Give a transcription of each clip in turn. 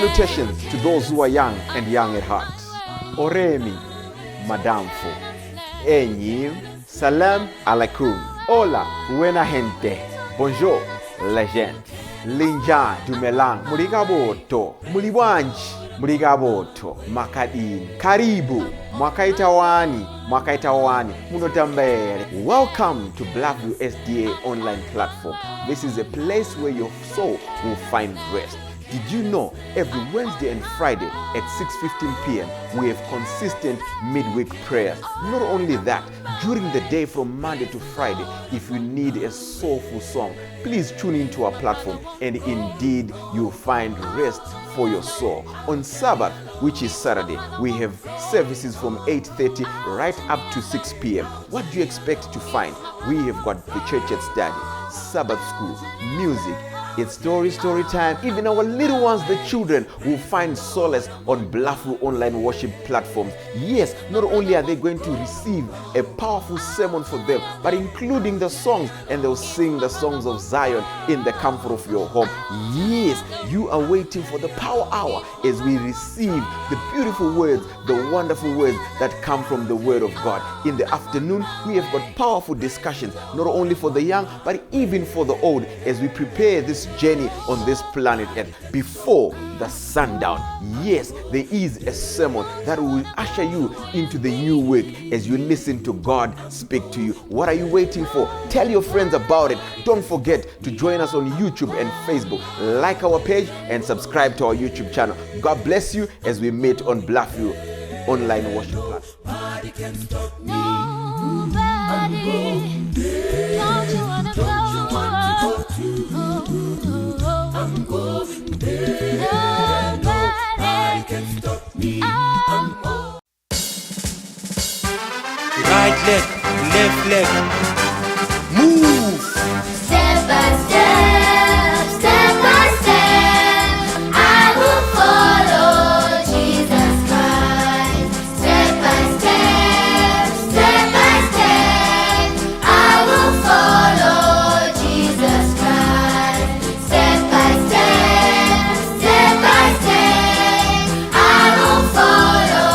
Salutations to those who are young and young at heart. Oremi, Madamfo, Enyi, Salam alaikum, Hola, buena gente, Bonjour, legend, Linja, Dumelang, Murigaboto, Muliwanji, Murigaboto, Makadini, Karibu, Mwakaitawani, Munotambere. Welcome to Blackview SDA online platform. This is a place where your soul will find rest. Did you know every Wednesday and Friday at 6:15 p.m. we have consistent midweek prayers? Not only that, during the day from Monday to Friday, if you need a soulful song, please tune into our platform and indeed you'll find rest for your soul. On Sabbath, which is Saturday, we have services from 8:30 right up to 6 p.m. What do you expect to find? We have got the church at study, Sabbath school, music, it's story time. Even our little ones, the children, will find solace on Blackview online worship platforms. Yes, not only are they going to receive a powerful sermon for them, but including the songs, and they'll sing the songs of Zion in the comfort of your home. Yes, you are waiting for the power hour as we receive the beautiful words, the wonderful words that come from the Word of God. In the afternoon, we have got powerful discussions, not only for the young, but even for the old, as we prepare this journey on this planet Earth before the sundown. Yes, there is a sermon that will usher you into the new week as you listen to God speak to you. What are you waiting for? Tell your friends about it. Don't forget to join us on YouTube and Facebook. Like our page and subscribe to our YouTube channel. God bless you as we meet on Blackview online worship platform. Nobody can stop me. Don't you wanna go? I'm going there. Nobody can stop me. Right leg, left leg, move. Step by step, step by step, I will follow Jesus Christ. Step by step, step by step, I will follow Jesus Christ. Step by step, step by step, I will follow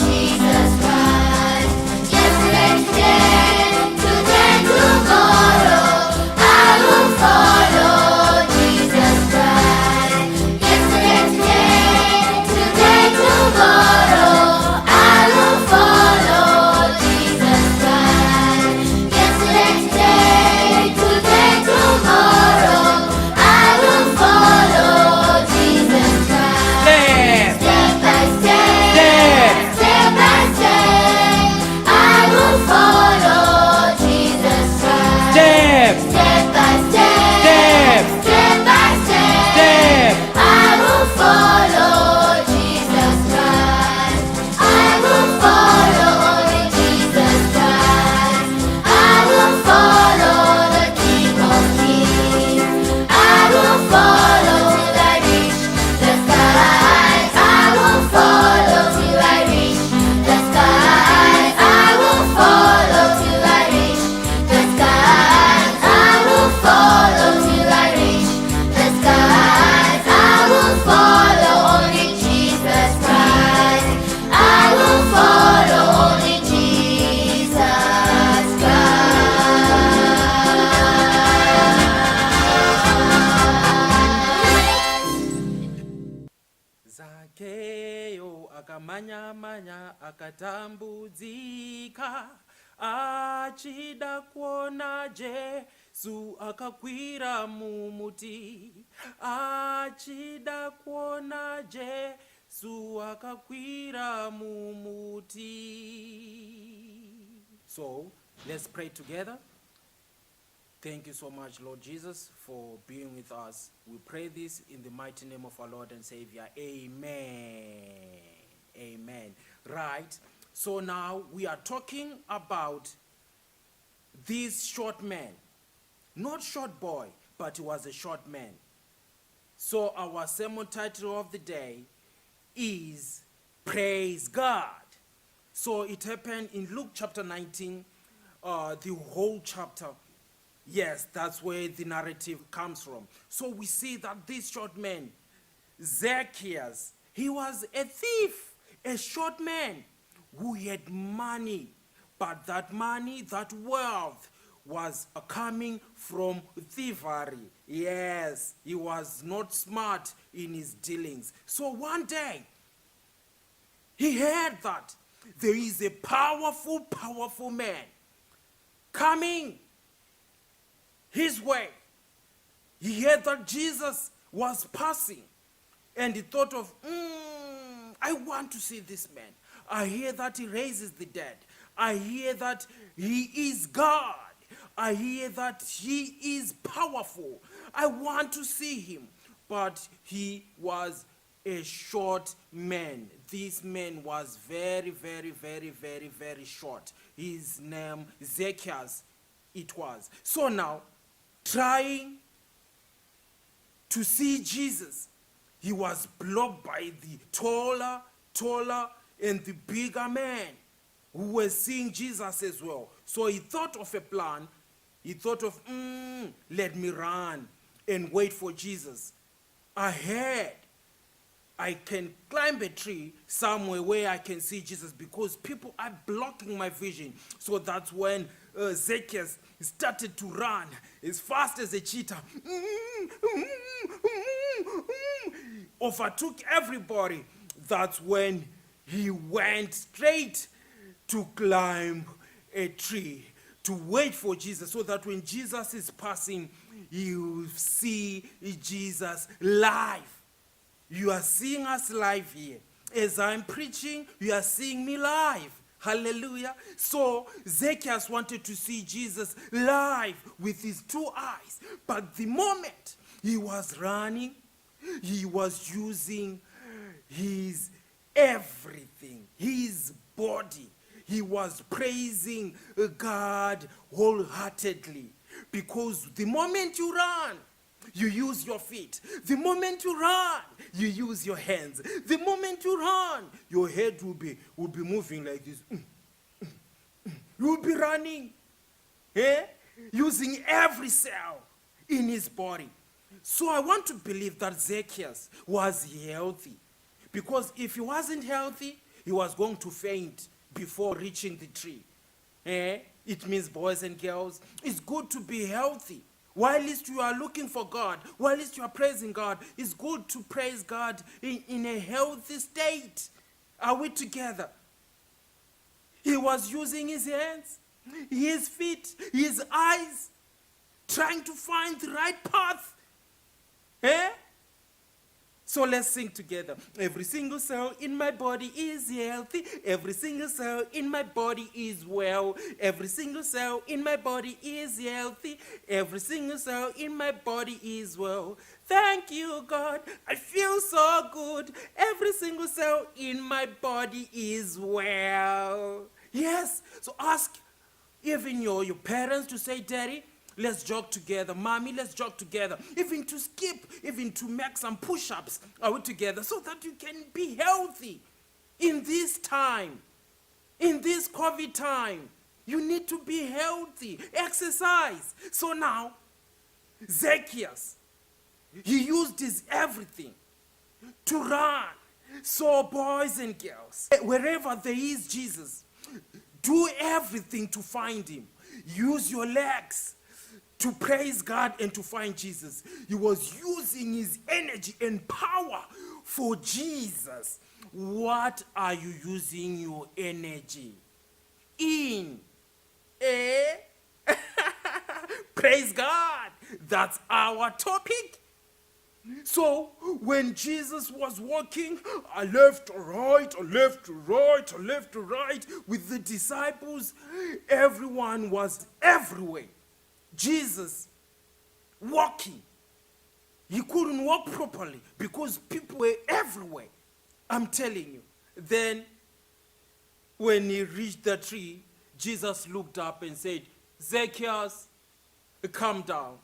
Jesus Christ. Yesterday, today, tomorrow, I will follow Jesus Christ. Yesterday, today, tomorrow, I will follow Jesus Christ. Yesterday, today, tomorrow, I will follow Jesus Christ. Step by step, step by step, I will follow Jesus Christ. Step, Step by step, step, step by step, step. I will follow Jesus Christ. I will follow only Jesus Christ. I will follow the King of Kings. I will follow till I reach the skies. I will follow till I reach the skies. I will follow till I reach the skies. I will follow till I reach the skies. I will follow only Jesus Christ. I will follow only Jesus Christ. Zakeo akamanya akatambudzika achida kuona Jesu akakwira mumuti achida kuona Jesu akakwira mumuti. So let's pray together. Thank you so much, Lord Jesus, for being with us. We pray this in the mighty name of our Lord and Savior. Amen. Amen. Right. So now we are talking about this short man. Not short boy, but he was a short man. So our sermon title of the day is Praise God. So it happened in Luke chapter 19, the whole chapter. Yes, that's where the narrative comes from. So we see that this short man Zacchaeus, he was a thief, a short man who had money, but that money, that wealth, was coming from thievery. Yes, he was not smart in his dealings. So one day, he heard that there is a powerful, powerful man coming his way. He heard that Jesus was passing, and he thought of, I want to see this man. I hear that he raises the dead. I hear that he is God. I hear that he is powerful. I want to see him. But he was a short man. This man was very, very, very, very, very short. His name, Zacchaeus, it was. So now, trying to see Jesus, he was blocked by the taller, and the bigger man who was seeing Jesus as well. So he thought of a plan. He thought of, let me run and wait for Jesus. Ahead, I can climb a tree somewhere where I can see Jesus because people are blocking my vision. So that's when Zacchaeus started to run as fast as a cheetah. Overtook everybody. That's when he went straight to climb a tree to wait for Jesus, so that when Jesus is passing, you see Jesus live. You are seeing us live here. As I'm preaching, you are seeing me live. Hallelujah. So Zacchaeus wanted to see Jesus live with his 2 eyes. But the moment he was running, he was using his everything, his body. He was praising God wholeheartedly. Because the moment you run, you use your feet. The moment you run, you use your hands. The moment you run, your head will be moving like this. You will be running, using every cell in his body. So I want to believe that Zacchaeus was healthy. Because if he wasn't healthy, he was going to faint before reaching the tree. It means, boys and girls, it's good to be healthy. While you are looking for God, while you are praising God, it's good to praise God in a healthy state. Are we together? He was using his hands, his feet, his eyes, trying to find the right path. So let's sing together. Every single cell in my body is healthy. Every single cell in my body is well. Every single cell in my body is healthy. Every single cell in my body is well. Thank you, God. I feel so good. Every single cell in my body is well. Yes. So ask even your parents to say, Daddy, let's jog together. Mommy, let's jog together. Even to skip, even to make some push-ups. Are we together? So that you can be healthy in this time, in this COVID time. You need to be healthy. Exercise. So now, Zacchaeus, he used his everything to run. So boys and girls, wherever there is Jesus, do everything to find him. Use your legs to praise God and to find Jesus. He was using his energy and power for Jesus. What are you using your energy in? Praise God. That's our topic. So when Jesus was walking, left to right, left to right, left to right, with the disciples, everyone was everywhere. Jesus walking. He couldn't walk properly because people were everywhere. I'm telling you. Then when he reached the tree, Jesus looked up and said, Zacchaeus, come down.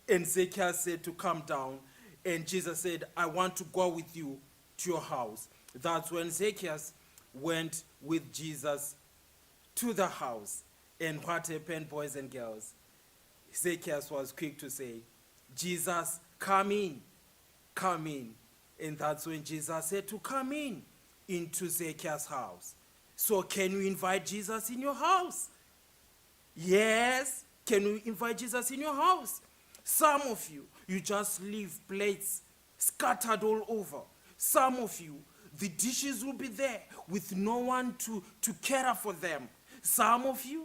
And Zacchaeus said to come down. And Jesus said, I want to go with you to your house. That's when Zacchaeus went with Jesus to the house. And what happened, boys and girls? Zacchaeus was quick to say, Jesus, come in. And that's when Jesus said to come into Zacchaeus' house. So can you invite Jesus in your house? Yes. Can you invite Jesus in your house? Some of you, you just leave plates scattered all over. Some of you, the dishes will be there with no one to care for them. Some of you,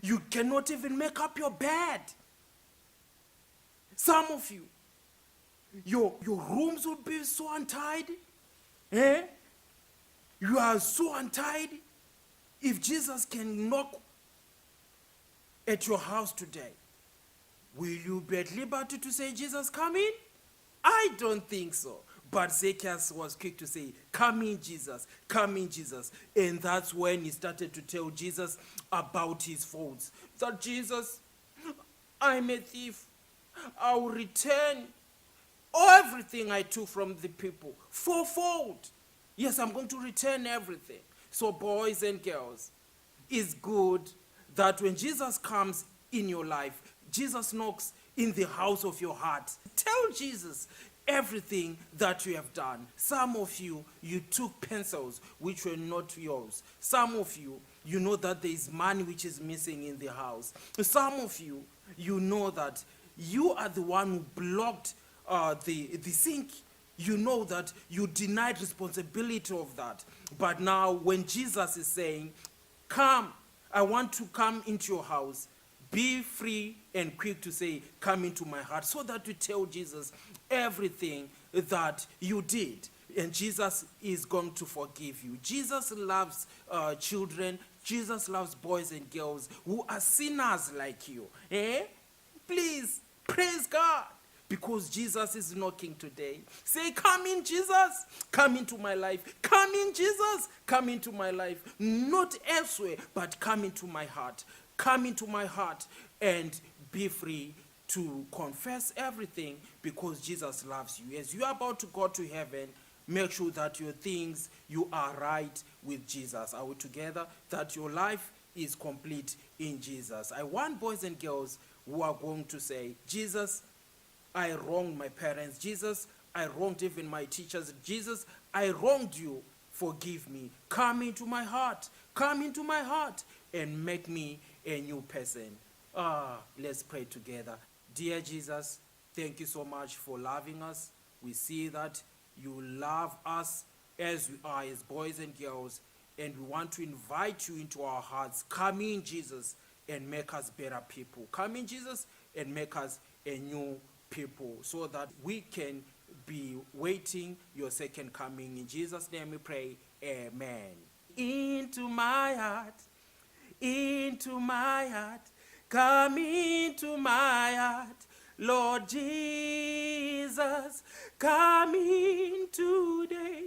you cannot even make up your bed. Some of you, your rooms will be so untidy. You are so untidy. If Jesus can knock at your house today, will you be at liberty to say, Jesus, come in? I don't think so. But Zacchaeus was quick to say, come in, Jesus, come in, Jesus. And that's when he started to tell Jesus about his faults. That Jesus, I'm a thief. I will return everything I took from the people fourfold. Yes, I'm going to return everything. So boys and girls, it's good that when Jesus comes in your life, Jesus knocks in the house of your heart. Tell Jesus everything that you have done. Some of you, you took pencils which were not yours. Some of you, you know that there is money which is missing in the house. Some of you, you know that you are the one who blocked the sink. You know that you denied responsibility of that. But now when Jesus is saying, come, I want to come into your house, be free and quick to say, come into my heart, so that you tell Jesus everything that you did. And Jesus is going to forgive you. Jesus loves children. Jesus loves boys and girls who are sinners like you. Please, praise God. Because Jesus is knocking today. Say, come in, Jesus. Come into my life. Come in, Jesus. Come into my life. Not elsewhere, but come into my heart. Come into my heart and be free to confess everything, because Jesus loves you. As you are about to go to heaven, make sure that your things, you are right with Jesus. Are we together? That your life is complete in Jesus. I want boys and girls who are going to say, Jesus, I wronged my parents. Jesus, I wronged even my teachers. Jesus, I wronged you. Forgive me. Come into my heart. Come into my heart and make me a new person. Let's pray together. Dear Jesus, thank you so much for loving us. We see that you love us as we are, as boys and girls, and we want to invite you into our hearts. Come in, Jesus, and make us better people. Come in, Jesus, and make us a new people, so that we can be waiting your second coming. In Jesus' name we pray, amen. Into my heart, come into my heart, Lord Jesus, come in today,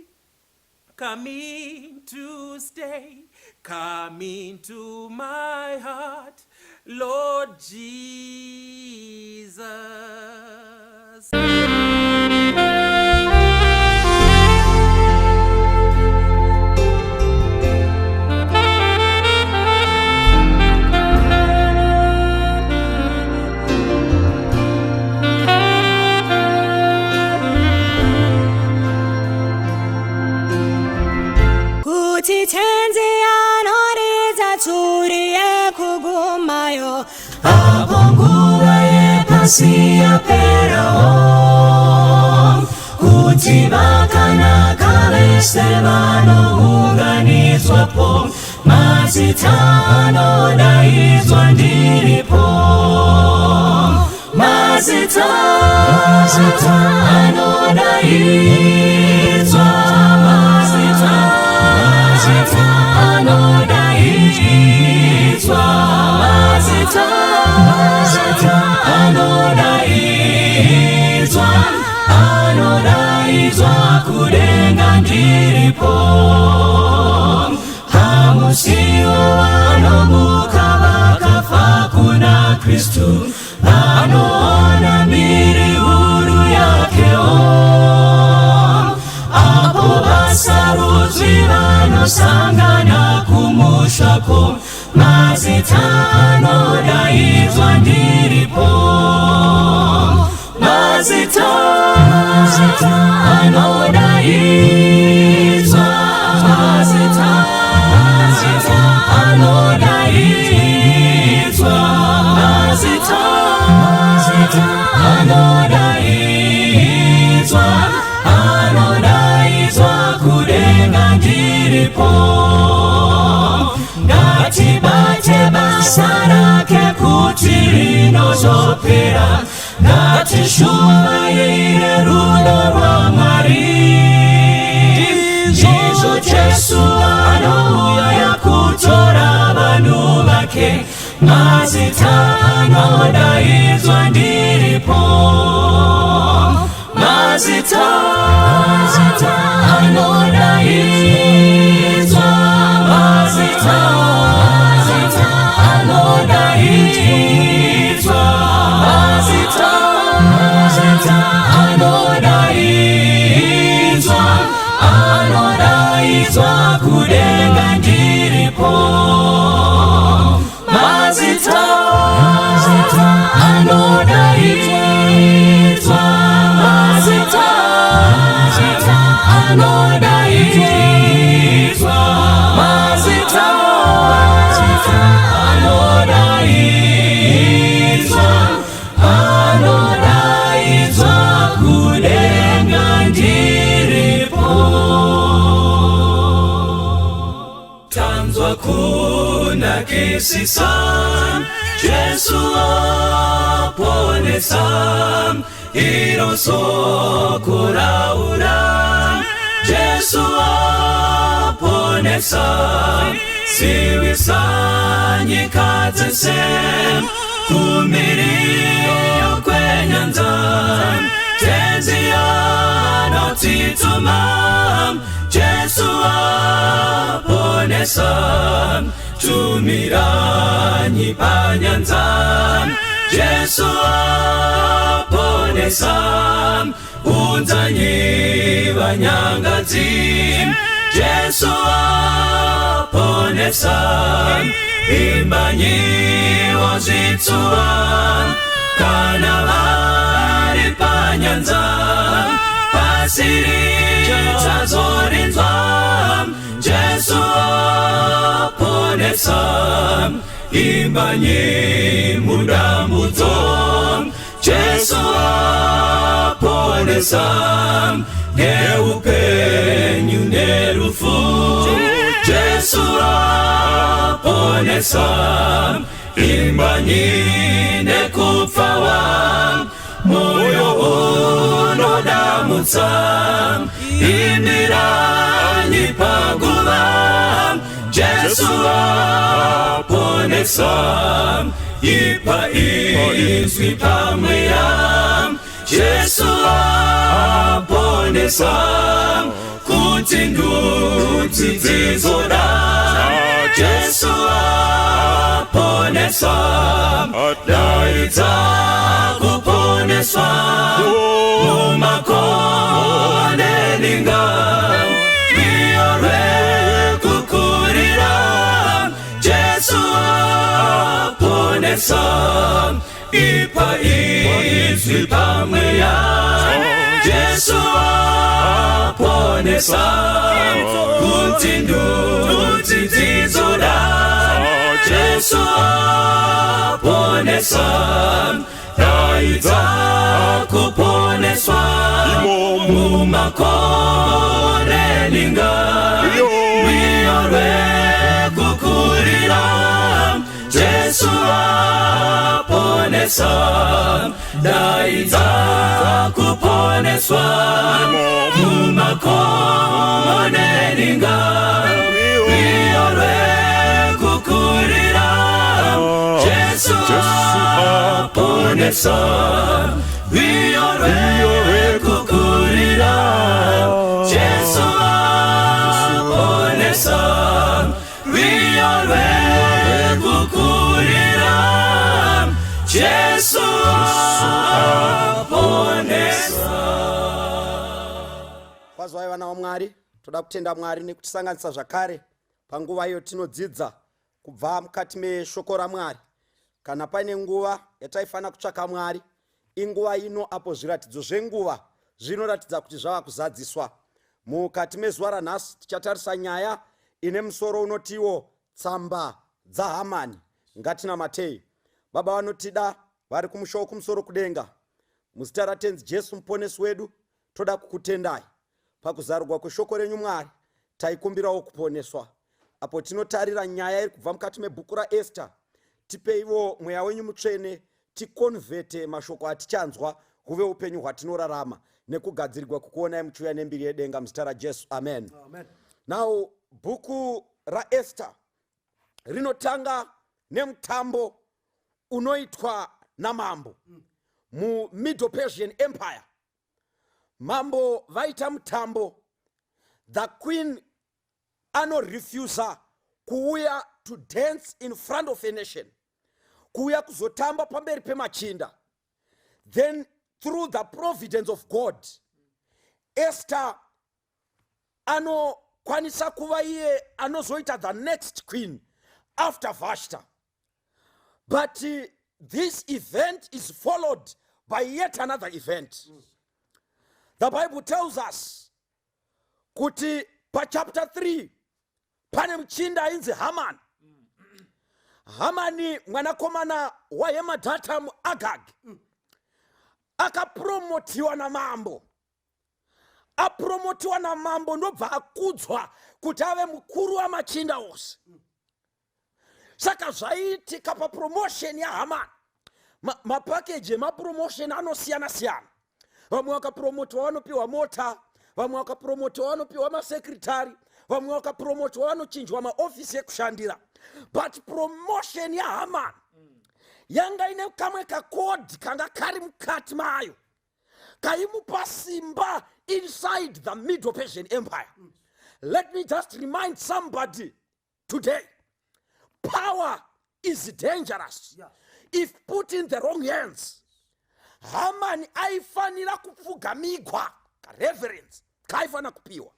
come in to stay, come into my heart, Lord Jesus. kuti tenzi anoriza tsuri yekugumayo apo nguva yepasi yaperawo kuti vakanaka vese vanounganidzwapo mazita anodaidzwa ndiripo mazita anodaidzwa anodaidzwa kudenga ndiripo hamusiwo vanomuka vakafa kuna Kristu vanoona miri huru yakewo apo vasarudzwi vanosangana kumushako mazita anodaidzwa ndiripo mazita ngatibate basa rake kuti rinozopera, ngatishumaire rudo rwa Mwari. Ndizo Jesu anouya kutora vanhu vake, mazita anodaidzwa ndiripo. Mazita anodaidzwa, mazita anodaidzwa, mazita anodaidzwa kudenga ndiripo. Mazita anodaidzwa, mazita anodaidzwa, mazita anodaidzwa kudenga ndiripo. Tanzwa kunakisisa, Jesu aponesa, iro soko raura. Jesu aponesa, siwisa nyika dzese, kumiriyo kwenyanza, tenzi anotituma. Jesu aponesa, tumiranyi panyanza. Jesu aponesa, unzanyi vanyangadzi. Jesu aponesa, imbanyi wozitsuwa, kana vari panyanza, pasiri chazorinzwa. Jesu aponesa, imbanyi mudambudzo. Jesu aponesa, neupenyu nerufu. Jesu aponesa, imbanyi nekupfawa, moyo unodamutsa, imiranyi paguva. Jesu aponesa, ipa izwi pamweya. Jesu aponesa, kuti ndudzi dzizoda. Jesu aponesa, daidza kuponeswa, mumakonde ninga, miore kukurira. Jesu aponesa, ipa izwi pamweya. Jesu aponesa, kuti ndudzi dzizoda. Jesu aponesa, daidza kuponeswa, mumakonde ninga, miore kukurira. Jesu aponesa, daidza kuponeswa, mumakonde ninga, miore kukurira. Jesu aponesa, miore kukurira. Jesu aponesa, miore kukurira. Jesu aponesa. Kwazwai vana vaMwari, toda kutenda Mwari nekutisanganisa zvakare panguva iyo tinodzidza kubva mukati meshoko raMwari. Kana paine nguva yataifana kutsvaka Mwari, inguva ino apo zviratidzo zvenguva zvinoratidza kuti zvava kuzadziswa. Mukati mezuva ranhasi tichatarisa nyaya ine musoro unotiwo tsamba dzaHamani. Ngatinamatei. Baba vanotida vari kumusha wokumusoro kudenga, muzita ratenzi Jesu muponesi wedu, toda kukutendai pakuzarurwa kweshoko renyu Mwari. Taikumbirawo kuponeswa. apo tinotarira nyaya iri kubva mukati mebhuku raEsther. Tipeiwo mweya wenyu mutsvene tikonvhete mashoko atichanzwa huve upenyu hwatinorarama nekugadzirirwa kukuonai muchiuya nembiri yedenga muzita raJesu. Amen. Now bhuku raEsther rinotanga nemutambo unoitwa namambo muMiddle Persian Empire. Mambo vaita mutambo, the queen anorefusa kuuya to dance in front of a nation, kuuya kuzotamba pamberi pemachinda. Then through the providence of God, Esther anokwanisa kuva iye anozoita the next queen after Vashti. But this event is followed by yet another event. The Bible tells us kuti pa chapter 3 pane mchinda ainzi Haman. Hamani mwanakomana wa Hamedata muAgag akapromotiwa na mambo. Apromotiwa na mambo ndobva akudzwa kuti ave mukuru wa machinda ose. Saka zvaitika pa promotion ya Haman, mapackage mapromotion anosiyana siyana. Vamwe vakapromotiwa vanopiwa mota, vamwe vakapromotiwa vanopiwa masekretari, vamwe vakapromotiwa vanochinjwa maofisi ekushandira. But promotion ya Haman yanga ine kamwe kakodi kanga kari mukati mayo kaimupa simba inside the Middle Persian Empire. Let me just remind somebody today, power is dangerous if put in the wrong hands. Haman aifanira kupfugamigwa, reverence kaifana kupiwa,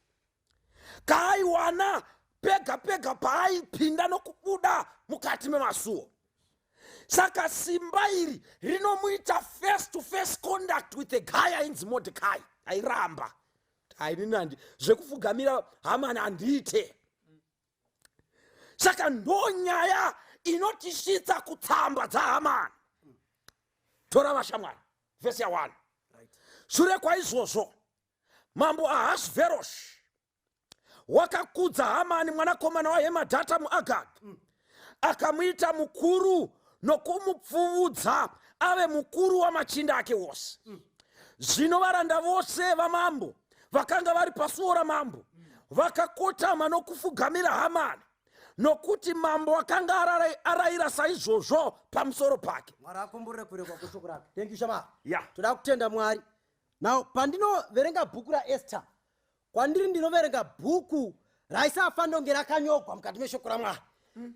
kaiwana pega pega paaipinda nokubuda mukati memasuo. Saka simba iri rinomuita face to face contact with a guy ainzi Mordecai. Airamba aininandi zvekufugamira Haman andite. Saka ndonyaya inotishitsa kutsamba dzaHaman. Tora vashamwari verse ya 1. Shure kwaizvozvo mambo Ahasuveroshi wakakudza Hamani mwanakomana waHamedata muAgag, akamuita mukuru nokumupfuvudza ave mukuru wamachinda ake wose. Zvino varanda vose vamambo vakanga vari pasuo ramambo vakakotama nokufugamira Hamani, nokuti mambo akanga arayira saizvozvo pamusoro pake. Mwari akumburire kurekwa kushoko rake. Thank you Shama. Yeah. Toda kutenda Mwari. Now pandinoverenga bhuku raEsther, kwandiri ndinoverenga bhuku raisafandonge rakanyogwa mukati meshoko raMwari.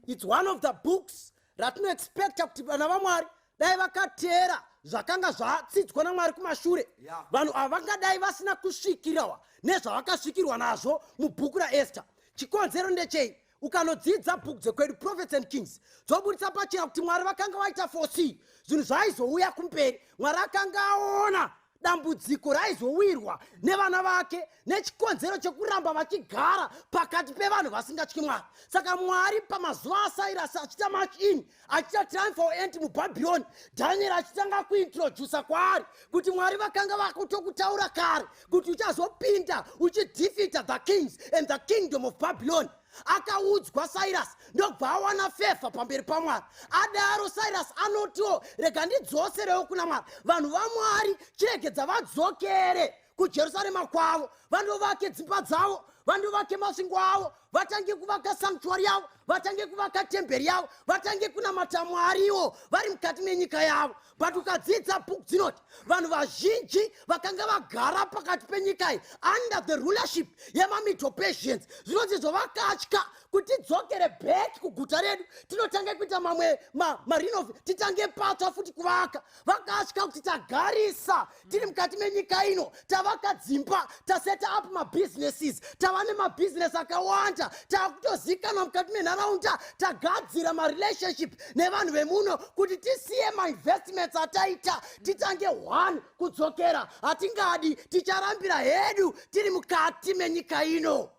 It's one of the books ratinoexpecta kuti vana vaMwari dai vakateera zvakanga zvatsidzwa naMwari kumashure, vanhu havangadai vasina kusvikirwa nezvavakasvikirwa nazvo mubhuku raEsther. Chikonzero ndechei? Ukanodzidza bhuku dzekwedu Prophets and Kings dzobudisa pachena kuti Mwari vakanga vaita foresee zvinhu zvaizouya kumberi. Mwari akanga aona dambudziko raizowirwa nevana vake nechikonzero chekuramba vachigara pakati pevanhu vasingatyi Mwari. Saka Mwari pamazuva aSairasi achita march in, achita time for end muBhabhironi, Daniel achitanga kuintrodusa kwaari kuti Mwari vakanga vakutokutaura kare kuti uchazopinda uchidefeat the kings and the kingdom of Babylon. Akaudzwa Cyrus ndobva awana fefa pamberi paMwari. Adaro Cyrus anotiwo rega ndidzoserewo kuna Mwari. Vanhu vaMwari chiregedza vadzokere kuJerusarema kwavo, vandovake dzimba dzavo, vandovake masvingo avo, vatange kuvaka sanctuary yavo, vatange kuvaka temberi yavo, vatange kunamata Mwariwo vari mukati menyika yavo. But ukadzidza bhuku dzinoti vanhu vazhinji vakanga vagara pakati penyika iyi under the rulership yemaMiddle Persians zvinonzizvo vakatya kuti tidzokere back kuguta redu tinotange kuita mamwe marinov titange patsva futi kuvaka. Vakatya kuti tagarisa tiri mukati menyika ino, tavaka dzimba, taseta up mabusinesses, tava nemabhizinesi akawanda, takutozikanwa mukati menharaunda, tagadzira marelationship nevanhu vemuno kuti tisiye mainvestments ataita titange one kudzokera. Hatingadi, ticharambira hedu tiri mukati menyika ino.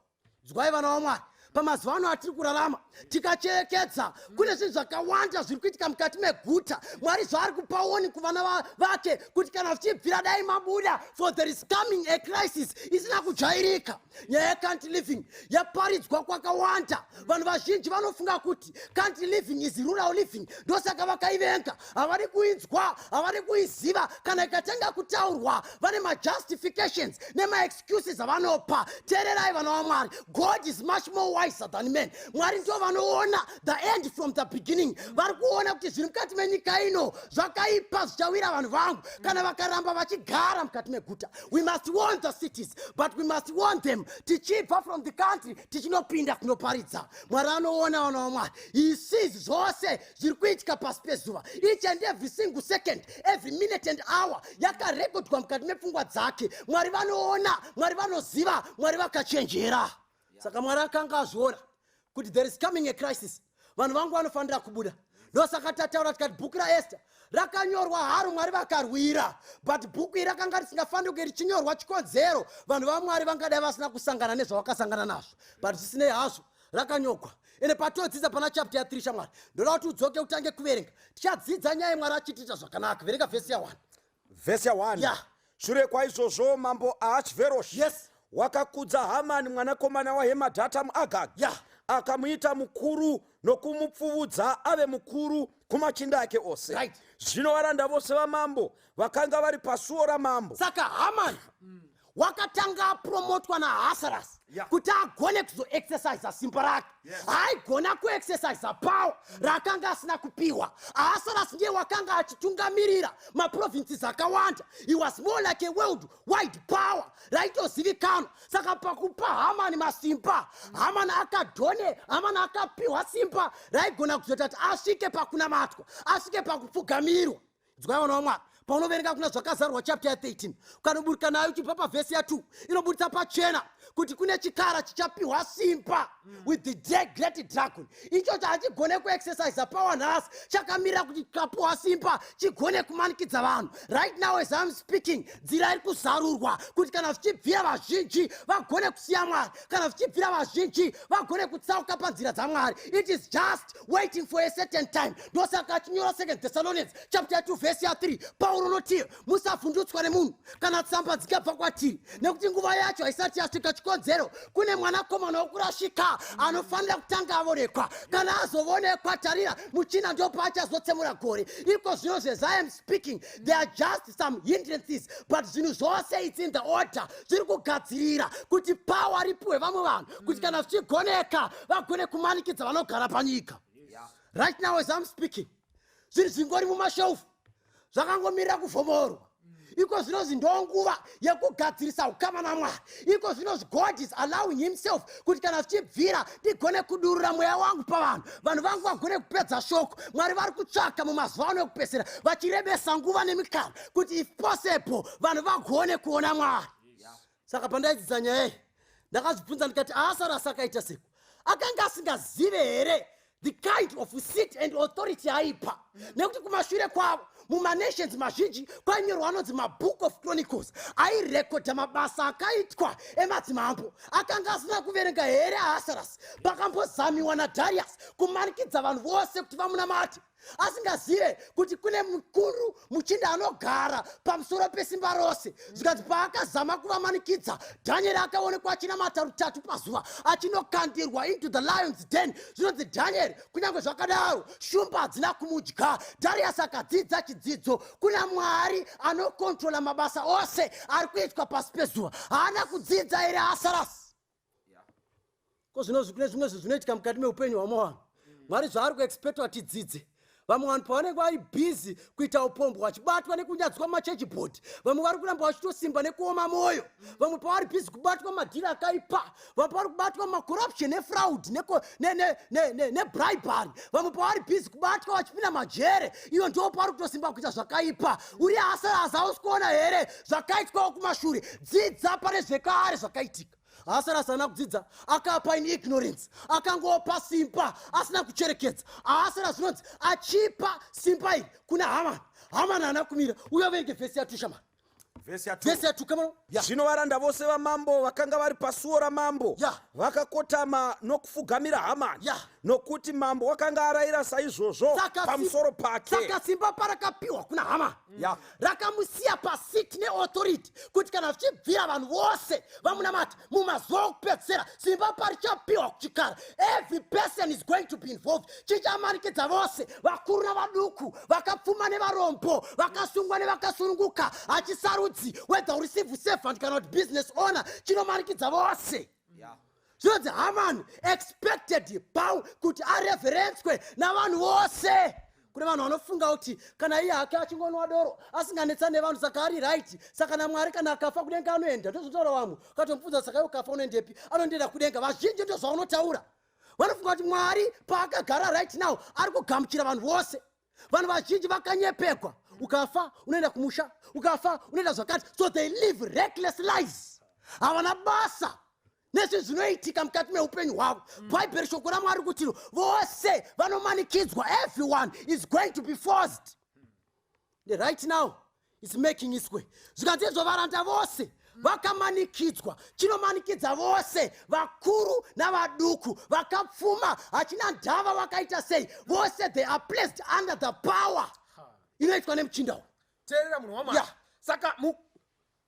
Dzwai vana vaMwari, pamazuva ano atiri kurarama tikacherekedza kune zvinhu zvakawanda zviri kuitika mukati meguta. Mwari zvaari kupa oni kuvana vake kuti kana zvichibvira dai mabuda, for there is coming a crisis isina kujairika. Nyaya yecountry living yaparidzwa kwakawanda. Vanhu vazhinji vanofunga kuti country living is rural living, ndosaka vakaivenga. Havari kuinzwa, havari kuiziva. Kana ikatanga kutaurwa vane majustifications nemaexcuses avanopa. Teererai vana vaMwari, God is much more wiser than men. Mwari ndo vanoona the end from the beginning. Vari kuona kuti zviri mukati menyika ino zvakaipa zvichawira vanhu vangu kana vakaramba vachigara mukati meguta. We must warn the cities, but we must warn them tichibva from the country tichinopinda kunoparidza. Mwari anoona vana vaMwari. He sees zvose zviri kuitika pasi pezuva. Each and every single second, every minute and hour yakarekodwa mukati mepfungwa dzake. Mwari vanoona, Mwari vanoziva, Mwari vakachenjera. Saka Mwari akanga azviona kuti there is coming a crisis. Vanhu vangu vanofanira kubuda. Ndosaka tataura tikati bhuku raEsther rakanyorwa haro Mwari vakarwira, but bhuku iri rakanga risingafaniri kunge richinyorwa chikonzero vanhu vaMwari vangadai vasina kusangana nezvavakasangana nazvo. But zvisinei hazvo rakanyorwa. Ene patodzidza pana chapter ya 3 shamwari, ndoda kuti udzoke utange kuverenga. Tichadzidza nyaya Mwari achitiita zvakanaka. Verenga vhesi ya 1. Vhesi ya 1. Yeah. Shure kwaizvozvo mambo Ahasveroshi Yes. wakakudza Hamani mwanakomana waHemedhata muAgagi. Yeah. Akamuita mukuru nokumupfuvudza ave mukuru kumachinda ake ose. Right. Zvino varanda vose vamambo vakanga vari pasuo ramambo. Saka Hamani wakatanga apromotwa naHasaras kuti agone kuzoexercise simba rake. Haigona kuexercise power rakanga asina kupiwa. Ahasaras ndiye wakanga achitungamirira maprovinces akawanda. He was more like a world wide power raitozivikanwa. Saka pakupa Hamani masimba, Hamani akadhone, Hamani akapiwa simba raigona kuzota kuti asvike pakunamatwa, asvike pakupfugamirwa. Dzwa vana vaMwari, paunoverenga kuna zvakazarwa chapter ya 13 ukanoburika nayo uchibva pavhesi ya 2 inobudisa pachena kuti kune chikara chichapiwa simba with the great dragon. Icho chachigone kuexercise power nhasi chakamirira kuti chikapiwa simba chigone kumanikidza vanhu. Right now as I'm speaking, nzira iri kuzarurwa kuti kana zvichibvira vazhinji vagone kusiya Mwari, kana zvichibvira vazhinji vagone kutsauka panzira dzaMwari. It is just waiting for a certain time. Ndosaka chinyora 2 Thessalonians chapter 2 verse ya 3 Pauro noti musavhundutswa nemunhu kana tsamba dzikabva kwatiri, nekuti nguva yacho haisati yasvika chikonzero. Kune mwanakomana wokurashika anofanira kutanga aonekwa. Kana azovonekwa, tarira muchina ndopa achazotsemura gore. Iko zvino as I am speaking, there are just some hindrances, but zvinhu zvose it's in the order. Zviri kugadzirira kuti power ripuwe vamwe vanhu kuti kana zvichigoneka vagone kumanikidza vanogara panyika. Right now as I'm speaking, zvinhu zvingori mumashelfu zvakangomirira kuvhomorwa. Iko zvinozi ndonguva yekugadzirisa ukama naMwari. Iko zvinozi God is allowing himself kuti kana zvichibvira ndigone kudurura mweya wangu pavanhu, vanhu vangu vagone kupedza shoko. Mwari vari kutsvaka mumazuva ano ekupedzisira vachirebesa nguva nemikana kuti if possible vanhu vagone kuona Mwari. Saka pandaidzidza nyaya iyi ndakazvibvunza ndikati Ahasaras akaita seiko? Akanga asingazive here the kind of seat and authority aipa? Nekuti kumashure kwavo mumanations mazhinji kwainyorwa anonzi mabook of chronicles airekodha mabasa akaitwa emadzimambo. Akanga asina kuverenga here Ahasaras pakambozamiwa naDharius kumanikidza vanhu vose kuti vamunamate, asingazive kuti kune mukuru muchinda anogara pamusoro pesimba rose. Zvikati paakazama kuvamanikidza, Dhanieri akaonekwa achinamata rutatu pazuva achinokandirwa into the lions den. Zvinonzi Dhanieri kunyange zvakadaro shumba hadzina kumudya. Dharius akadzidza chidzidzo kuna Mwari anokontrola mabasa ose ari kuitwa pasi pezuva. Haana kudzidza here Ahasaras. Ko zvinozvi kune zvimwe zvinoitika mukati meupenyu hwamwe. Mwari zvaari kuexpecta kuti tidzidze. Vamwe vanhu pavanenge vari bhizi kuita upombwe vachibatwa nekunyadzwa machechi bhodi, vamwe vari kuramba vachitosimba nekuoma mwoyo, vamwe pavari bhizi kubatwa madhiri akaipa, vamwe pavari kubatwa macorruption nefraud nebribary, vamwe pavari bhizi kubatwa vachipinda majere. Iyo ndo pavari kutosimba kuita zvakaipa. Uri Ahasaras hausi kuona here zvakaitwawo kumashure? Dzidza pane zvekare zvakaitika. Ahasaras haana kudzidza, akapa in ignorance, akangopa simba asina kucherekedza. Ahasaras zvinonzi achipa simba iri kuna Hamani, Hamani haana kumira. Uyo venge vhesi ya 2 shamani. vhesi ya vhesi ya 2 come on. Yeah. zvino varanda vose vamambo vakanga vari pasuo ramambo Yeah. vakakotama nokufugamira Hamani Yeah. nokuti mambo wakanga arayira saizvozvo pamusoro pake. saka simba parakapiwa kuna Hamani Yeah. rakamusiya pasiti neauthority kuti kana zvichibvira vanhu vose vamunamata mumazuva okupedzisira simba parichapiwa kuchikara. Every person is going to be involved. Chichamanikidza vose vakuru navaduku vakapfuma nevarombo vakasungwa nevakasununguka hachisarudzi whether ureceive servant kana kuti business owner chinomanikidza vose. Zvinonzi Hamani expected Paul kuti areverenswe navanhu vose. Kune vanhu vanofunga kuti kana iye hake achingonwa doro asinganetsane nevanhu saka ari right, saka naMwari kana akafa kudenga anoenda. Ndozotaura vamwe katomubvunza saka iwe ukafa unoendepi, anoenda kudenga. Vazhinji ndozvaunotaura. Vanofunga kuti Mwari paakagara right now ari kugamuchira vanhu vose. Vanhu vazhinji vakanyepekwa. Ukafa unoenda kumusha, ukafa unoenda zvakati. So they live reckless lives. Havana basa nezvi zvinoitika mukati meupenyu hwavo. Bhaibheri shoko raMwari kuti vose vanomanikidzwa. Everyone is going to be forced. The right now is making its way. Zvikanzizvo varanda vose vakamanikidzwa. Chinomanikidza vose vakuru navaduku vakapfuma hachina ndava vakaita sei. Vose they are placed under the power inoitwa nemuchinda. teerera munhu waMwari. Yeah. Saka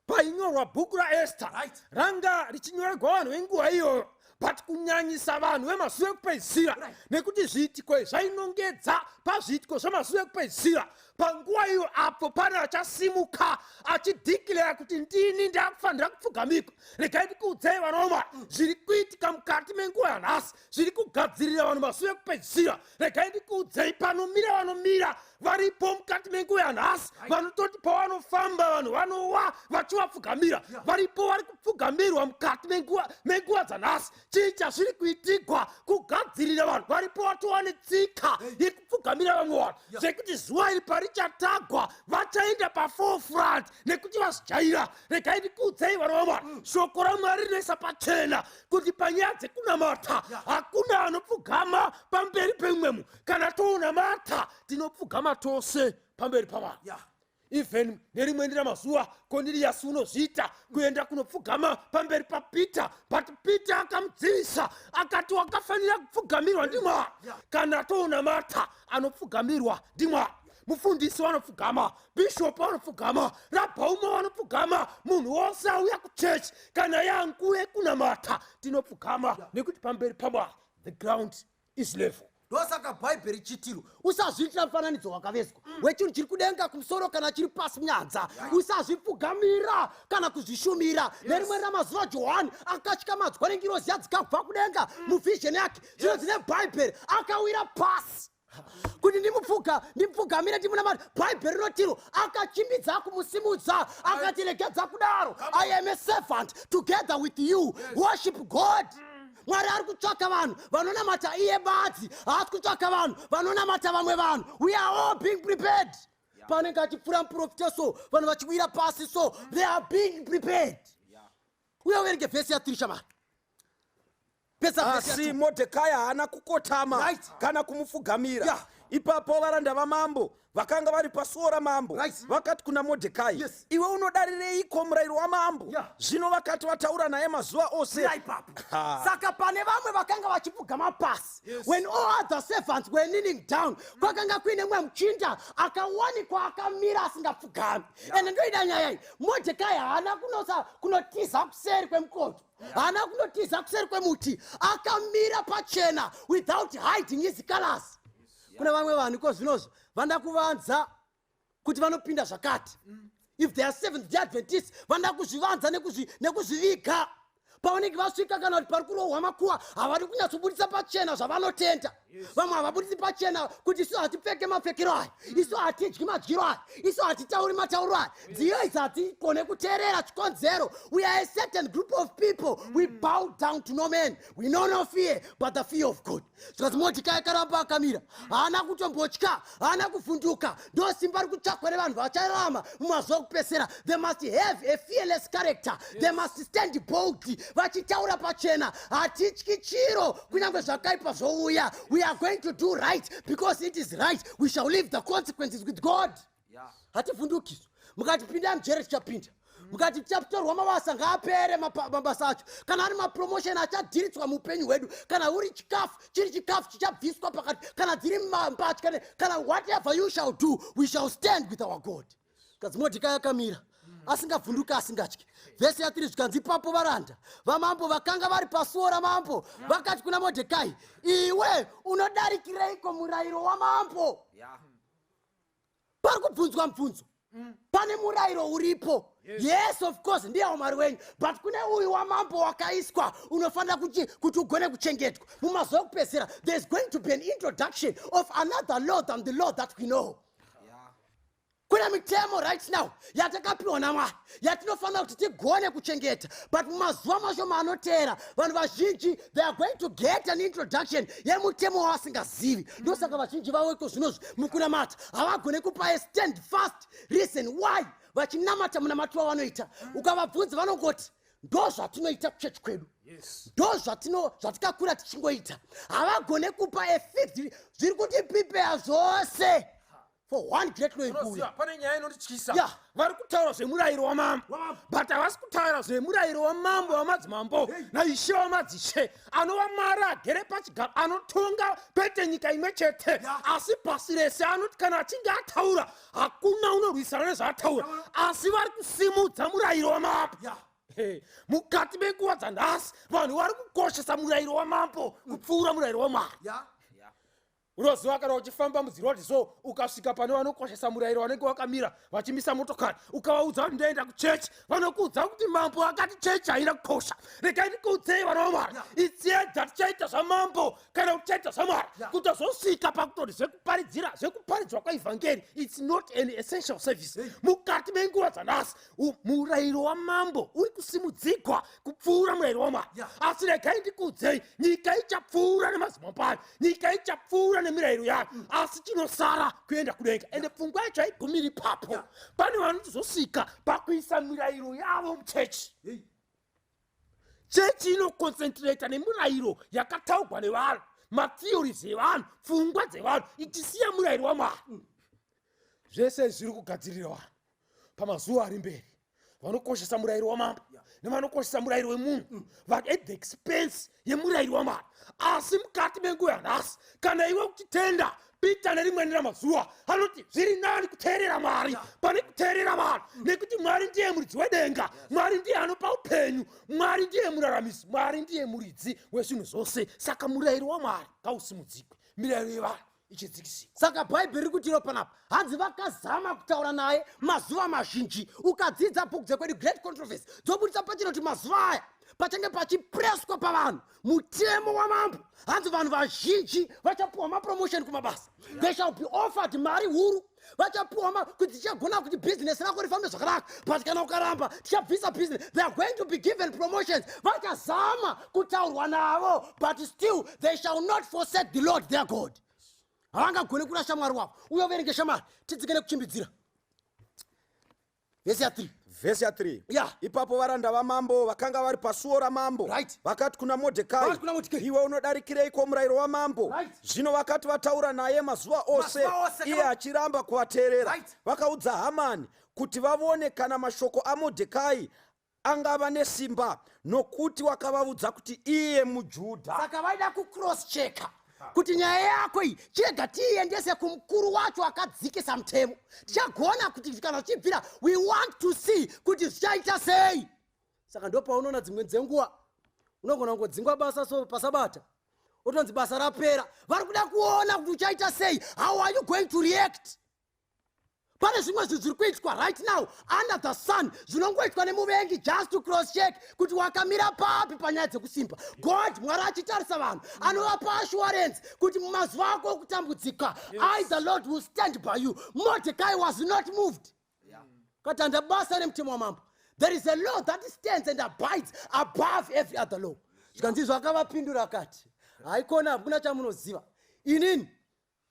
painyorwa bhuku raEsther ranga richinyorerwa vanhu venguva iyoyo, but kunyanyisa vanhu vemasuo ekupedzisira nekuti zviitiko zvainongedza pazviitiko zvamasuo ekupedzisira. Panguva iyo apo pane achasimuka achidhikilera kuti ndini ndakufanira kupfugamikwa. Regai ndikuudzei vanhu vaMwari, zviri kuitika mukati menguva yanhasi zviri kugadzirira vanhu masuo ekupedzisira. Regai ndikuudzei panomira vanomira varipo mukati menguva yanhasi vanototi pavanofamba vanhu vanowa vachivapfugamira. Varipo vari kupfugamirwa mukati menguva dzanhasi. Chii chazviri kuitigwa kugadzirira vanhu varipo watova netsika yekupfugamira vamwe vanhu zvekuti zuva iri parichatagwa vachaenda paforefront nekuti vazvijaira. Regai ndikuudzei vanhu vaMwari, shoko raMwari rinoisa pachena kuti panyaya dzekunamata hakuna anopfugama pamberi pemwemo. Kana tounamata tinopfugama tose pamberi pavanhu. Even nerimwe ndiramazuva Koniriasi unozviita kuenda kunopfugama pamberi paPita, but Peter akamudzivisa akati wakafanira kupfugamirwa ndiMwari. Kana tounamata anopfugamirwa ndiMwari. Mufundisi vanopfugama, bishop vanopfugama, rabhauma vanopfugama, munhu wose auya kuchechi kana yangu yekunamata tinopfugama nekuti pamberi paMwari the ground is level. Ndosaka Bhaibheri chitiro usazviitira mufananidzo wakavezwa wechinhu chiri kudenga kumusoro kana chiri pasi munyanza. Usazvipfugamira kana kuzvishumira. Nerimwe ramazuva Johani akatya madzwa nengirozi yadzikabva kudenga muvhizheni yake. Zvino dzine Bhaibheri akawira pasi kuti ndimupfugamire ndimunamata. Bhaibheri rinotiro akachimbidza kumusimudza akati regedza kudaro. I am a servant together with you. Worship God. Mwari ari kutsvaka vanhu vanonamata iye badzi, haasi kutsvaka vanhu vanonamata vamwe vanhu. We are all being prepared. Panenge achipfuura muprofita so vanhu vachiwira pasi so they are being prepared. Uye uverenge vhesi ya3 shamari. Asi Modhekai haana kukotama kana kumupfugamira. Ipapo varanda vamambo vakanga vari pasuo ramambo vakati kuna Modhekai, iwe unodarireiko murayiro wamambo? Zvino vakati vataura naye mazuva ose. Saka pane vamwe vakanga vachipfugama pasi. When all other servants were kneeling down, kwakanga kuine mumwe muchinda akawanikwa akamira asingapfugami. Ende ndoida nyaya iyi, Modhekai haana kunotiza kuseri kwemukoto, haana kunotiza kuseri kwemuti, akamira pachena without hiding his colors. Kuna vamwe vanhu ko zvinozvo vanda kuvanza kuti vanopinda zvakati. If they are Seventh-day Adventists vanda kuzvivanza nekuzviviga. Pavanenge vasvika kana kuti pari kurohwa makuva havari kunyatsobudisa pachena zvavanotenda. Vamwe havabudisi pachena kuti isu hatipfeke mapfekero aya, isu hatidyi madyiro aya, isu hatitauri matauro aya, nziyo idzi hatikone kuteerera chikonzero. We are a certain group of people. We bow down to no man. We know no fear but the fear of God. Zvikazi Modhekai akaramba akamira, haana kutombotya, haana kuvhunduka. Ndo simba ri kutsvakwa nevanhu vachararama mumazuva okupedzisira. They must have a fearless character. They must stand boldly. Vachitaura pachena, hatityi chiro kunyange zvakaipa zvouya. We are going to do right because it is right. We shall live the consequences with God. Hativhundukizwa. Mukati pinda mujere tichapinda. mukati tichatorwa mabasa ngaapere mabasa acho, kana ari mapromotion achadhiritswa muupenyu hwedu, kana uri chikafu chiri chikafu chichabviswa pakati, kana dziri mbatya, kana whatever you shall do, we shall stand with our God. Kadzi Modhekai akamira asingavhunduka asingatyi. Vhesi ya 3 zvikanzi ipapo varanda vamambo vakanga vari pasuo ramambo vakati kuna Modhekai, iwe unodarikireiko murayiro wamambo? Pari kubvunzwa mubvunzo, pane murayiro uripo. Yes, of course, ndiye umari wenyu, but kune uyu wamambo wakaiswa unofanira kuti ugone kuchengetwa. Mumazuva ekupedzisira, there's going to be an introduction of another law than the law that we know. Kuna mitemo right now yatakapiwa naMwari yatinofanira kuti tigone kuchengeta, but mumazuva mashoma anoteera vanhu vazhinji they are going to get an introduction yemutemo wavasingazivi. Ndosaka vazhinji vaweko zvinozvi mukunamata havagone kupa a stand fast reason why vachinamata munamatiro vanoita. Ukavabvunza vanongoti ndo zvatinoita kuchechi kwedu, ndo zvatikakura tichingoita. Havagone kupa a fixed zviri kuti prepare zvose for one great law ikuya. Pane nyaya inotityisa. Vari kutaura zvemurayiro wamambo, but havasi kutaura zvemurayiro wamambo wamadzimambo naishe wamadzishe, anova Mwari agere pachigaro, anotonga kwete nyika imwe chete, asi pasi rese. Anoti kana achinge ataura hakuna unorwisana nezvaataura, asi vari kusimudza murayiro wamambo. Mukati menguva dzanhasi vanhu vari kukoshesa murayiro wamambo kupfuura murayiro waMwari. Unoziva kana uchifamba mudzirodi so ukasvika pane vanokoshesa murayiro vanenge vakamira vachimisa motokari, ukavaudza kuti ndoenda kuchechi, vanokuudza kuti mambo akati chechi haina kukosha. Regai ndikuudzei vana vaMwari, it's either tichaita zvamambo kana kuti tichaita zvaMwari. Kutozosvika pakutoti zvekuparidzwa kwaevhangeri, it's not an essential service. Mukati menguva dzanhasi murayiro wamambo uri kusimudzigwa kupfuura murayiro waMwari. Asi regai ndikuudzei, nyika ichapfuura nemadzimambo ayo, nyika ichapfuura nemirayiro yayo, asi chinosara kuenda kudenga. Ende pfungwa yacho haigumiri ipapo. Pane vanotozosvika pakuisa mirayiro yavo muchechi. Chechi inoconcentrata nemurayiro yakataurwa nevanhu, matheories evanhu, pfungwa dzevanhu, ichisiya murayiro waMwari. Zvese zviri kugadzirira vanhu pamazuva ari mberi vanokoshesa murayiro wamambo nevanokoshesa murayiro wemunhu at the expense yemurayiro waMwari. Asi mukati menguva yanhasi kana iwe uchitenda Peter nerimweni ramazuva anoti zviri nani kuteerera Mwari pane kuteerera vanhu, nekuti Mwari ndiye muridzi wedenga, Mwari ndiye anopa upenyu, Mwari ndiye muraramisi, Mwari ndiye muridzi wezvinhu zvose. Saka murayiro waMwari ngausimudzikwe, mirayiro yevanhu ichidzikisika. Saka bhaibheri riri kutiro panapa, hanzi vakazama kutaura naye mazuva mazhinji. Ukadzidza bhuku dzekwedu Great Controversy dzobudisa pachinoti mazuva aya pachange pachipreswa pavanhu mutemo wamambo, hanzi vanhu vazhinji vachapuwa mapromotion kumabasa. They shall be offered mari huru, vachapuwa kuti tichagona kuti business rako rifambe zvakanaka, but kana ukaramba tichabvisa business, they are going to be given promotions. Vachazama kutaurwa navo, but still they shall not forsake the Lord their God. Havangagone kurasha Mwari wavo. Uyo verenge shamari tidzikene kuchimbidzira vhesi ya 3. Ipapo varanda vamambo vakanga vari pasuo ramambo vakati kuna Modhekai, iwe unodarikireiko murayiro wamambo? Zvino vakati vataura naye mazuva ose iye achiramba kuvateerera, vakaudza Hamani kuti vavone kana mashoko aModhekai angava nesimba, nokuti wakavaudza kuti iye muJudha. Saka vaida kucross checka kuti nyaya yako iyi chirega tiiendese kumukuru wacho akadzikisa mutemo. Tichagona kuti kana tichibvira, we want to see kuti zvichaita sei. Saka ndo paunoona dzimwe dzenguva unogona kungodzingwa basa so pasabata otonzi basa rapera, vari kuda kuona kuti uchaita sei. How are you going to react? Pane zvimwe zvinhu zviri kuitwa right now under the sun zvinongoitwa nemuvengi just to cross check kuti wakamira papi panyaya dzekusimba. God Mwari achitarisa vanhu anovapa assurance kuti mumazuva ako okutambudzika, I the Lord will stand by you. Mordecai was not moved. Katanda basa remutemo wamambo. There is a law that stands and abides above every other law. Zvikanzi zvakavapindura kati haikona hakuna chamunoziva. Inini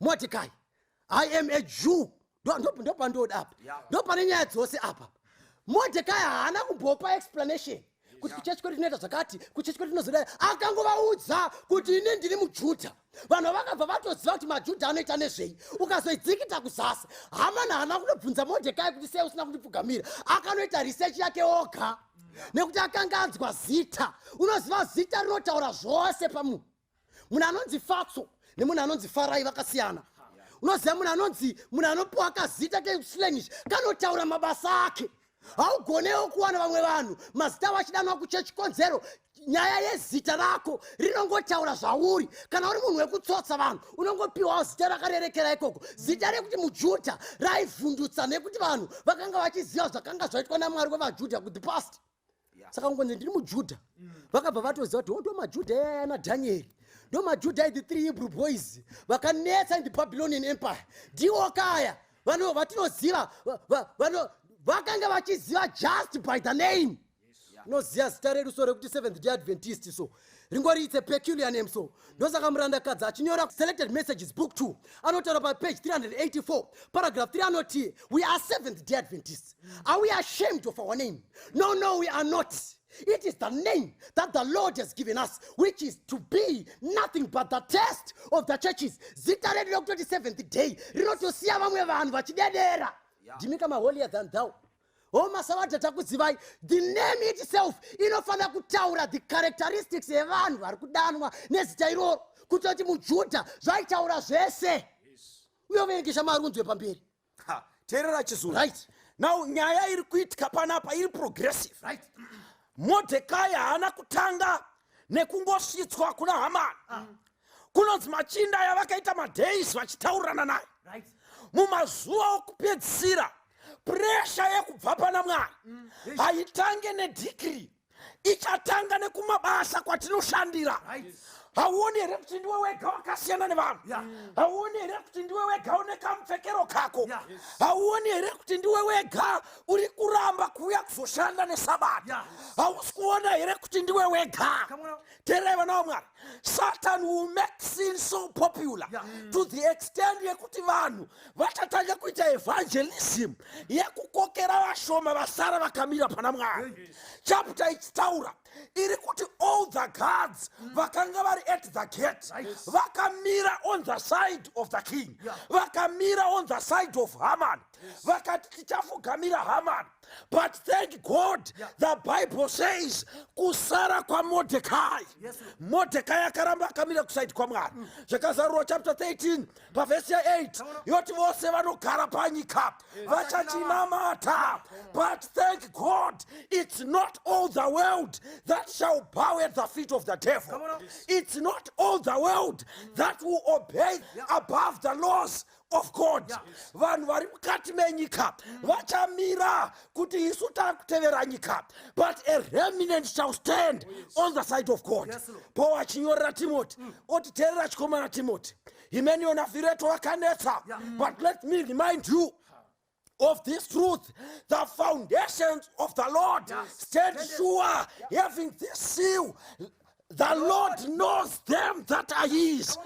Mordecai, I am a Jew. Ndopandoda apa ndopane nyaya dzose apa. Mordecai haana kumbopa explanation kuti kuchechi kwedu tinoita zvakati, kuchechi kwedu tinozodai. Akangovaudza kuti ini ndiri muJudha. Vanhu vakabva vatoziva kuti maJudha anoita nezvei. Ukazoidzikita kuzasi, Hamani haana kunobvunza Modhekai kuti sei usina kundipfugamira. Akanoita research yake oga. Nekuti akanga anzwa zita. Unoziva zita rinotaura zvose pamunhu. Munhu anonzi Fatso nemunhu anonzi Farai vakasiyana. Unoziva munhu anopiwa kazita keslangish kanotaura mabasa ake. Haugonewo kuwana vamwe vanhu mazita vachidanwa kuchechi konzero. Nyaya yezita rako rinongotaura zvauri. Kana uri munhu wekutsotsa vanhu unongopiwawo zita rakarerekera ikoko. Zita rekuti muJudha raivhundutsa nekuti vanhu vakanga vachiziva zvakanga zvaitwa naMwari wevaJudha kuti past. Saka ngonzi ndiri muJudha. Vakabva vatoziva kuti ndo maJudha yaya naDhanieri. Ndo maJudha the 3 Hebrew boys vakanetsa in the Babylonian Empire. Ndiwo kaya vanhu vatinoziva vakanga vachiziva just by the name. Noziva zita redu so rekuti Seventh Day Adventist so ringori it's a peculiar name so ndosaka murandakadzi achinyora Selected Messages book 2 anotaura pa page 384 paragraph 3 anoti we are Seventh Day Adventists. Are we ashamed of our name? No, we are not. It is the name that the Lord has given us, which is to be nothing but the test of the churches. Zita redu rokutoti Seventh Day rinotosiya vamwe vanhu vachidedera. Ndimi kama holier than thou. Masavati takuzivai, the name itself inofana kutaura the characteristics evanhu vari kudanwa nezita iroro. Kutoti muJudha zvaitaura zvese. Uyovengesha marunzwe pamberi. Teerera chizuru. Right. Now nyaya iri kuitika panapa iri progressive. Right. Modhekai haana kutanga nekungosvitswa kuna Hamani. Kunonzi machinda yavakaita madays vachitaurirana naye. Right. Mumazuva okupedzisira pressure yekubva pana Mwari haitange nedegree, ichatanga nekumabasa kwatinoshandira. Hauoni here kuti ndiwe wega wakasiyana nevanhu? Hauoni here kuti ndiwe wega une kamupfekero kako? Hauoni here kuti ndiwe wega uri kuramba kuuya kuzoshanda neSabata? Hausi kuona here kuti ndiwe wega? Teererai vana vaMwari, Satan will make sin so popular to the extent yekuti vanhu vachatanga kuita evangelism yekukokera vashoma vasara vakamira pana Mwari. Chapter ichitaura iri kuti all the gods vakanga vari at the gate vakamira on the side of the king, vakamira on the side of Haman, vakati tichafugamira Haman. But thank God, the Bible says kusara kwa Modhekai. Modhekai akaramba akamira kuside kwa Mwari. Zvakazarurwa chapter 13 pavesi 8 yoti vose vanogara panyika vachachinamata. But thank God, it's not all the world that shall bow at the feet of the devil. It's not all the world that will obey above the laws of God. Vanhu vari mukati menyika vachamira kuti isu takutevera nyika, but a remnant shall stand on the side of God. Paul achinyorera Timothy oti teerera chikomana Timothy, Himeniona Fireto vakanetsa, but let me remind you of this truth: the foundations of the Lord stand sure, having this seal. The Lord knows them that are his.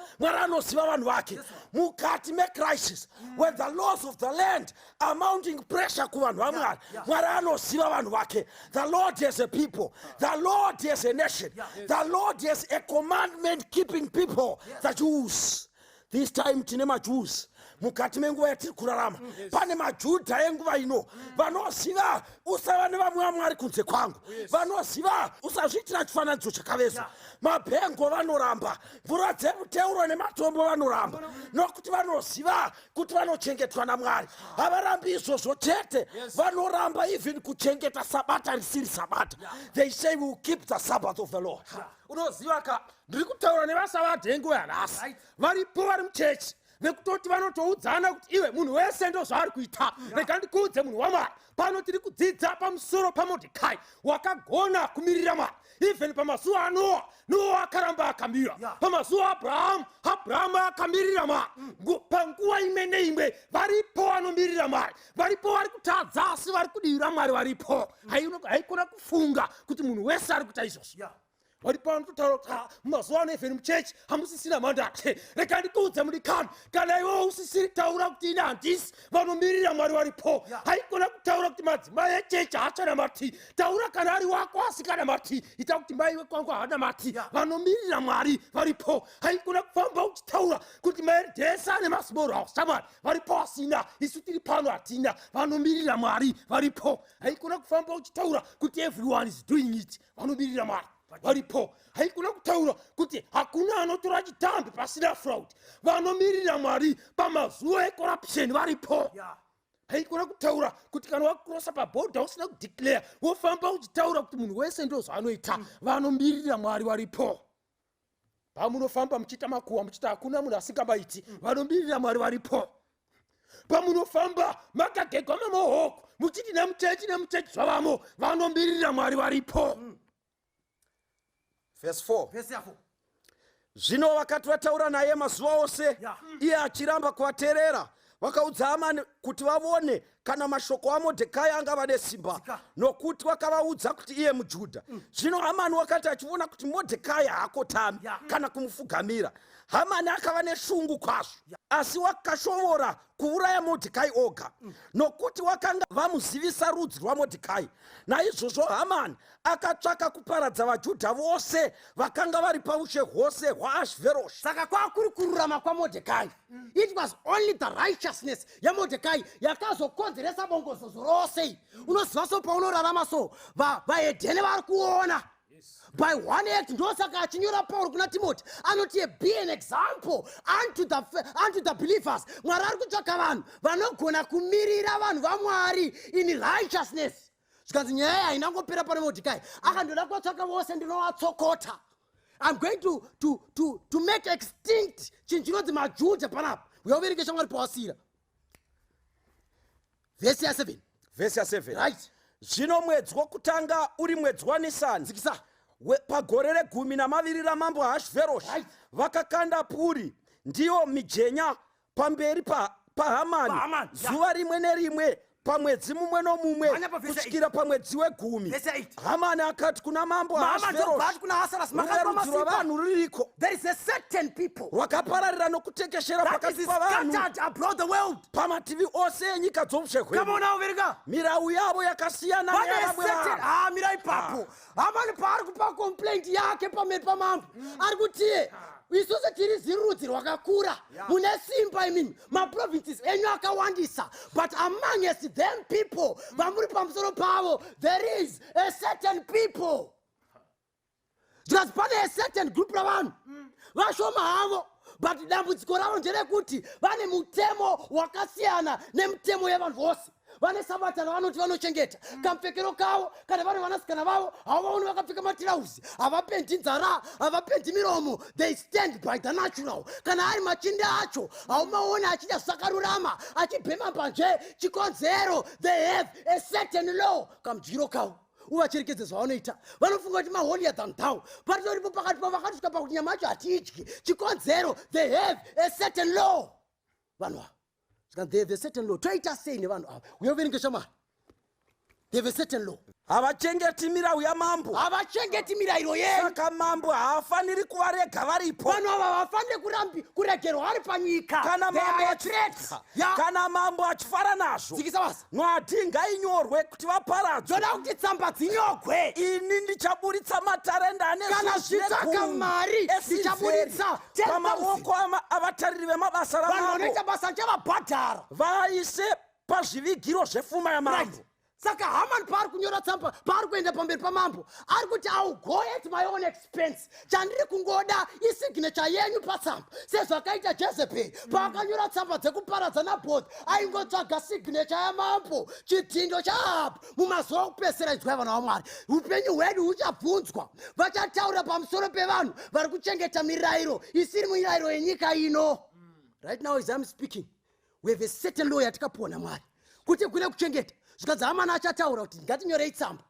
Mukati me crisis, when the laws of the land are mounting pressure kuvanhu vaMwari, Mwari anosiva vanhu vake. The Lord has a people. The Lord has a nation. The Lord has a commandment keeping people, the Jews. This time tine maJews mukati menguva yatiri kurarama. Pane maJudha enguva ino vanoziva usava nevamwe vaMwari kunze kwangu, vanoziva usazviitira chifananidzo chakavezwa. Mabhengo vanoramba, mvura dzemuteuro nematombo vanoramba, nokuti vanoziva kuti vanochengetwa naMwari. Havarambi izvozvo chete, vanoramba even kuchengeta Sabata risiri Sabata. They say we will keep the Sabbath of the Lord. Unoziva ka ndiri kutaura nevasavadhi enguva yanhasi varipo vari muchechi nekutoti vanotoudzana kuti iwe munhu wese ndo zvaari kuita. Rega ndikuudze munhu waMwari, pano tiri kudzidza pamusoro paModhekai wakagona kumirira Mwari. Even pamazuva aNoa, Noa akaramba akamira. Pamazuva aBhurahamu akamirira Mwari. Panguva imwe neimwe varipo vanomirira Mwari, varipo vari kutadza asi vari kudivira Mwari varipo. Haikona kufunga kuti munhu wese ari kuita izvozvo. vari pano totaura kuti mazuva ano even muchechi hamusisina mandate. Rega ndikuudze mudikani, kana iwe usisiri taura kuti ine handisi, vanomirira Mwari varipo. Haikona kutaura kuti madzimai echechi haachanamati. Taura kana ari wako asikanamati. Ita kuti mai wekwangu haanamati. Vanomirira Mwari varipo. Haikona kufamba uchitaura kuti maeridhesa ane masmall house shamwari varipo asina, isu tiri pano hatina. Vanomirira Mwari varipo. Haikona kufamba uchitaura kuti everyone is doing it. Vanomirira Mwari varipo. Haikuna kutaura kuti hakuna anotora chitambi pasina fraud. Vanomirira Mwari pamazuva ecorruption varipo. Haikuna kutaura kuti kana wakrosa pabhodha usina kudeclare wofamba uchitaura kuti munhu wese ndozvaanoita. Vanomirira Mwari varipo. Pamunofamba muchita makuhwa muchita hakuna munhu asingabaiti, vanomirira Mwari varipo. Pamunofamba makagegwa mamohoko muchiti nemuchechi zvavamo, vanomirira Mwari varipo. Verse 4. Zvino vakati vataura naye mazuva ose, iye achiramba kuvateerera, vakaudza Hamani kuti vavone kana mashoko aModhekai angava nesimba, nokuti vakavaudza kuti iye muJudha. Zvino Hamani wakati achiona kuti Modhekai haakotami kana kumufugamira, Hamani akava neshungu kwazvo, asi wakashorora kuuraya Modhekai oga, nokuti wakanga vamuzivisa rudzi rwaModhekai. Naizvozvo Hamani akatsvaka kuparadza vaJudha vose vakanga vari paushe hwose hwaAshveroshi. Saka kwakuri kururama kwaModhekai. It was only the righteousness yaModhekai yakazokonzeresa bongozozo rose. Unoziva so paunorarama so vahedhene vari kuona. By one act, ndosaka achinyora Paul kuna Timothy anoti be an example unto the believers. Mwari ari kutsvaka vanhu vanogona kumirira vanhu vaMwari in righteousness. Zvikanzi nyaya hainangopera pane Modhekai, akandoda kuvatsvaka vose ndinovatsokota. I'm going to make extinct chinhu chinonzi maJudha panapa. Uyaverengesha Mwari pawasira. Verse 7. Verse 7. Right. Zvino mwedzi wokutanga uri mwedzi waNisani, Zikisa. pagore re12 ramambo Ahashveroshi, vakakanda puri, ndiyo mijenya, pamberi paHamani, zuva rimwe nerimwe, pamwedzi mumwe nomumwe, kusvikira pamwedzi we10. Hamani akati kuna mambo Ahashveroshi, rumwe rudzi rwavanhu ruriko, there is a certain people rwakapararira nokutekeshera that pakati is pavanhu scattered abroad the world. pamativi ose enyika dzoushe Come hwedu. on now, Verga. Mirau yavo yakasiyana neyavamwe vanhu. Mira ipapo. Hamani paari kupa complaint yake pamberi pamambo. Ari kuti isusu tiri zirudzi rwakakura, mune simba imimi, maprovinces enyu akawandisa, but amongst them people vamuri pamusoro pavo there is a certain people. Because pane a certain group ravanhu vashoma havo, but dambudziko ravo nderekuti vane mutemo wakasiyana nemutemo yevanhu vose. Vane sabata ravanoti vanochengeta, kamupfekero kavo, kana vari vanasikana vavo havaoni vakapfeka matirauzi, havapendi nzara, havapendi miromo. They stand by the natural. Kana ari machinde acho haumaoni achida zvakarurama, achibhema panje chikonzero. They have a certain law. Kamudyiro kavo uvacherekedze zvavanoita, vanofunga kuti maholier than thou, patoripo pakati pavakatosvika pakuti nyama yacho hatidyi chikonzero. They have a certain law. Vanhu ava they have a certain law. Toita sei nevanhu ava? Uyaverengesha Mwari. They have a certain law. Havachengeti mirau yamambo. Havachengeti mirayiro yenyu. Saka mambo haafaniri kuvarega varipo. Vanhu ava havafaniri kuregerwa vari panyika. Kana mambo achifara nazvo, Zikisa basa. Mwari ngainyorwe kuti vaparadzwe. Ndoda kuti tsamba dzinyogwe. Ini ndichaburitsa matarenda ane Kana zvitsvaka mari ndichaburitsa 10,000 pamaoko avatariri vemabasa vanhu ramambo, vanoita basa ndichavabhadhara. vaise pazvivigiro zvepfuma yamambo. Saka Hamani paari kunyora tsamba, paari kuenda pamberi pamambo, ari kuti I will go at my own expense. Chandiri kungoda isignature yenyu patsamba, sezvakaita Jezebheri paakanyora tsamba dzekuparadza Nabhoti, aingotsvaga signature yamambo. Chidhindo chaapa mumazuva okupedzisira. Inzwai vana vaMwari, upenyu hwedu huchabvunzwa. Vachataura pamusoro pevanhu vari kuchengeta mirayiro isiri mirayiro yenyika ino. Right now as I'm speaking, we have a certain law yatikapuwa naMwari kuti kune kuchengeta. Zvikanzi Hamani achataura kuti ngatinyorei tsamba.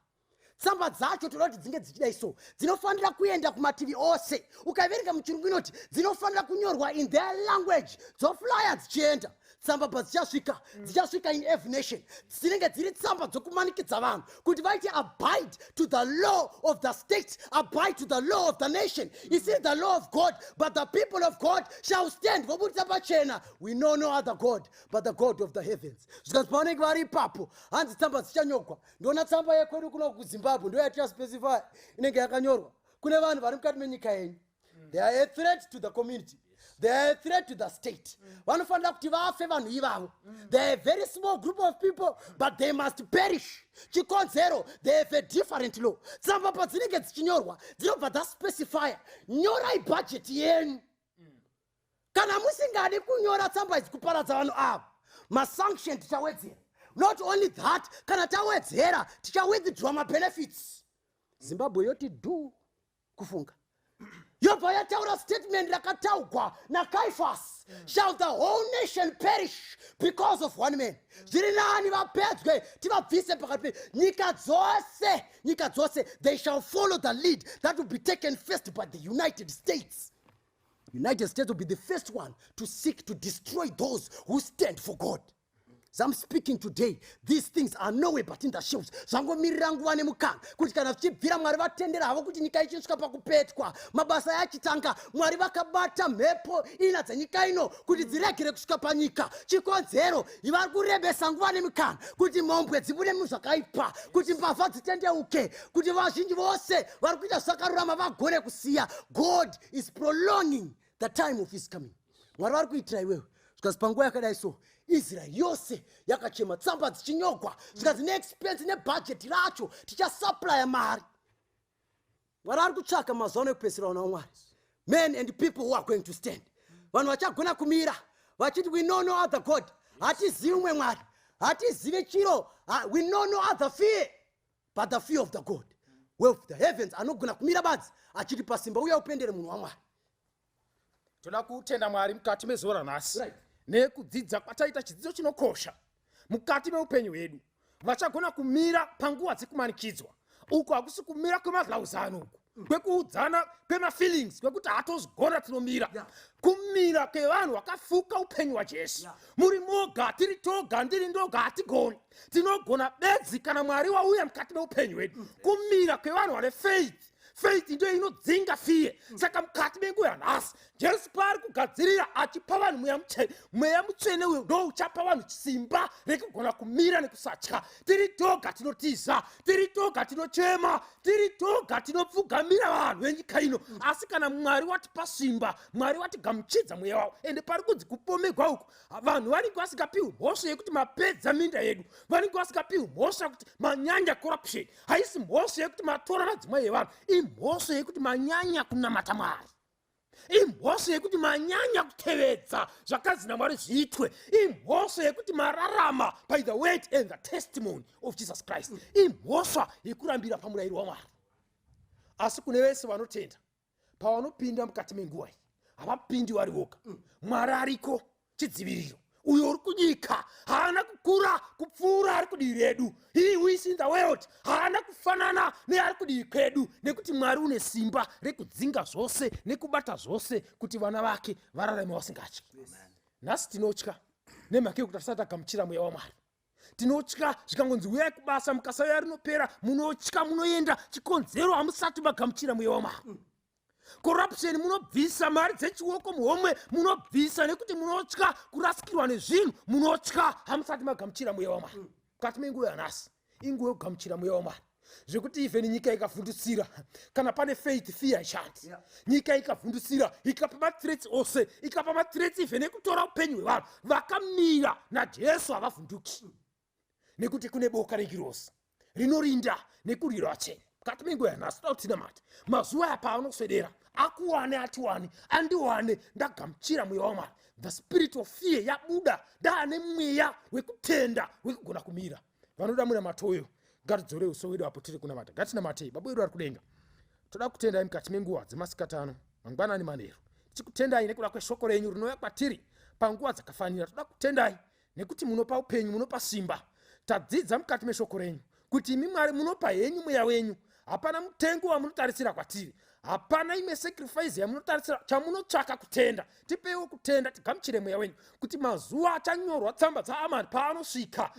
Tsamba dzacho toda kuti dzinge dzichidai so, dzinofanira kuenda kumativi ose. Ukaverenga muchirungu inoti dzinofanira kunyorwa in their language, dzoflya dzichienda. tsamba dzichasvika in every nation dzinenge dziri tsamba dzokumanikidza vanhu kuti vaiti abide to the law of the state, abide to the law of the nation. You see, the law of God, but the people of God shall stand. We know no other God but the God of the heavens. Because pavanenge vari ipapo hanzi tsamba dzichanyogwa. Ndona tsamba yekwedu kuno kuZimbabwe ndo yatiyaspecify inenge yakanyorwa kune vanhu vari mukati menyika yenyu. They are a threat to the community. They are a threat to the state. Vanofanira kuti vafe vanhu ivavo. They are a very small group of people, but they must perish. Chikonzero, they have a different law. Tsamba padzinenge dzichinyorwa dzinobva dzaspecifya nyorai budget yenyu. Kana musingadi kunyora tsamba idzi kuparadza vanhu ava, masanction tichawedzera. Not only that, kana tawedzera tichawithdraw mabenefits. Zimbabwe yoti do kufunga. Yobva yataura statement rakataurwa naCaiphas. Shall the whole nation perish because of one man? Zviri nani vapedzwe tivabvise pakati nyika dzose they shall follow the lead that will be taken first by the United States. United States will be the first one to seek to destroy those who stand for God. As I'm speaking today, these things are nowhere but in the shelves. Zvangomirira nguva nemukanga kuti kana zvichibvira Mwari vatendera havo kuti nyika ichisvika pakupetwa mabasa yachitanga Mwari vakabata mhepo ina dzenyika ino kuti dziregere kusvika panyika. Chikonzero vari kurebesa nguva nemukanga kuti mhombwe dzibude muzvakaipa, kuti mbavha dzitendeuke, kuti vazhinji vose vari kuita zvakarurama vagone kusiya. God is prolonging the time of his coming. Mwari vari kuitira iwewe zvikasi panguva yakadai so Israel yose yakachema tsamba dzichinyogwa zvikasi neexpense nebudget racho tichasuplya mari. Mwari ari kutsvaka mazuva ano ekupedzisira vana vaMwari, men and people who are going to stand. Vanhu vachagona kumira vachiti we know no other God. Hatizivi umwe Mwari, hatizivi chiro, we know no other fear but the fear of the God of the heavens. Anogona kumira badzi achiti pasimba uya upendere munhu waMwari. Toda kutenda Mwari mukati mezuva ranhasi nekudzidza kwataita chidzidzo chinokosha mukati meupenyu hwedu. Vachagona kumira panguva dzekumanikidzwa. Uku hakusi kumira kwemazlauzano uku, kwekuudzana kwemafeelings, kwekuti hatozigona tinomira. Kumira kwevanhu vakafuka upenyu hwaJesu. Muri moga, tiri toga, ndiri ndoga hatigoni. Tinogona bedzi kana Mwari wauya mukati meupenyu hwedu. Kumira kwevanhu vane faith. Faith ndio inodzinga fear. Saka mukati menguva yanhasi Jesu paari kugadzirira achipa vanhu mweya mutsvene uyo ndo uchapa vanhu simba rekugona kumira nekusatya. Tiri toga tinotiza, tiri toga tinochema, tiri toga tinopfugamira vanhu venyika ino. Asi kana Mwari watipa simba, Mwari watigamuchidza mweya wavo, ende pari kunzi kupomerwa uku vanhu vanenge vasingapiwi mhosva yekuti mapedza minda yedu, vanenge vasingapiwi mhosva yekuti manyanya corruption, haisi mhosva yekuti matora madzimai evanhu, imhosva yekuti manyanya kunamata Mwari, imhosva yekuti manyanya kutevedza zvakanzi naMwari zviitwe, imhosva yekuti mararama by the word and the testimony of Jesus Christ, imhosva yekurambira pamurayiro waMwari. Asi kune vese vanotenda pavanopinda mukati menguva iyi havapindi vari voga. Mwari ariko chidziviriro. Uyo uri kunyika haana kukura kupfuura ari kudivi redu. He who is in the world haana kufanana neari kudivi kwedu, nekuti Mwari une simba rekudzinga zvose nekubata zvose kuti vana vake vararame vasingatyi. Nhasi tinotya nemhaka yekuti hatisati tagamuchira mweya waMwari. Tinotya zvikangonzi uyai kubasa mukasauya rinopera, munotya munoenda. Chikonzero hamusati magamuchira mweya waMwari. Corruption munobvisa, mari dzechioko muhomwe munobvisa nekuti munotya kurasikirwa nezvinhu, munotya hamusati magamuchira mweya waMwari. Mukati menguva yanhasi inguva yokugamuchira mweya waMwari, zvekuti even nyika ikavhundusira kana pane faith fear haishandi. Nyika ikavhundusira ikapa mathreats ose, ikapa mathreats even ekutora upenyu hwevanhu vakamira naJesu havavhunduki, nekuti kune boka regirosi rinorinda nekurira vachena. Mukati menguva yanhasi toda kuti tinamate mazuva apa anoswedera, akuwane atiwane, andiwane ndagamuchira mweya waMwari. The spirit of fear yabuda, ndaane mweya wekutenda wekugona kumira. Vanoda munamato uyo ngatidzore uso hwedu apo tiri kunamata. Ngatinamatei. Baba wedu ari kudenga, toda kutendai mukati menguva dzemasikati ano, mangwanani manheru. Tichikutendai nekuda kweshoko renyu rinouya kwatiri panguva dzakafanira. Toda kutendai nekuti munopa upenyu, munopa simba. Tadzidza mukati meshoko renyu kuti imi Mwari munopa henyu mweya wenyu. Hapana mutengo wamunotarisira kwatiri, hapana imwe sacrifice yamunotarisira chamunotsvaka kutenda. Tipewo kutenda tigamuchire mweya wenyu kuti mazuva achanyorwa tsamba dzaamani paanosvika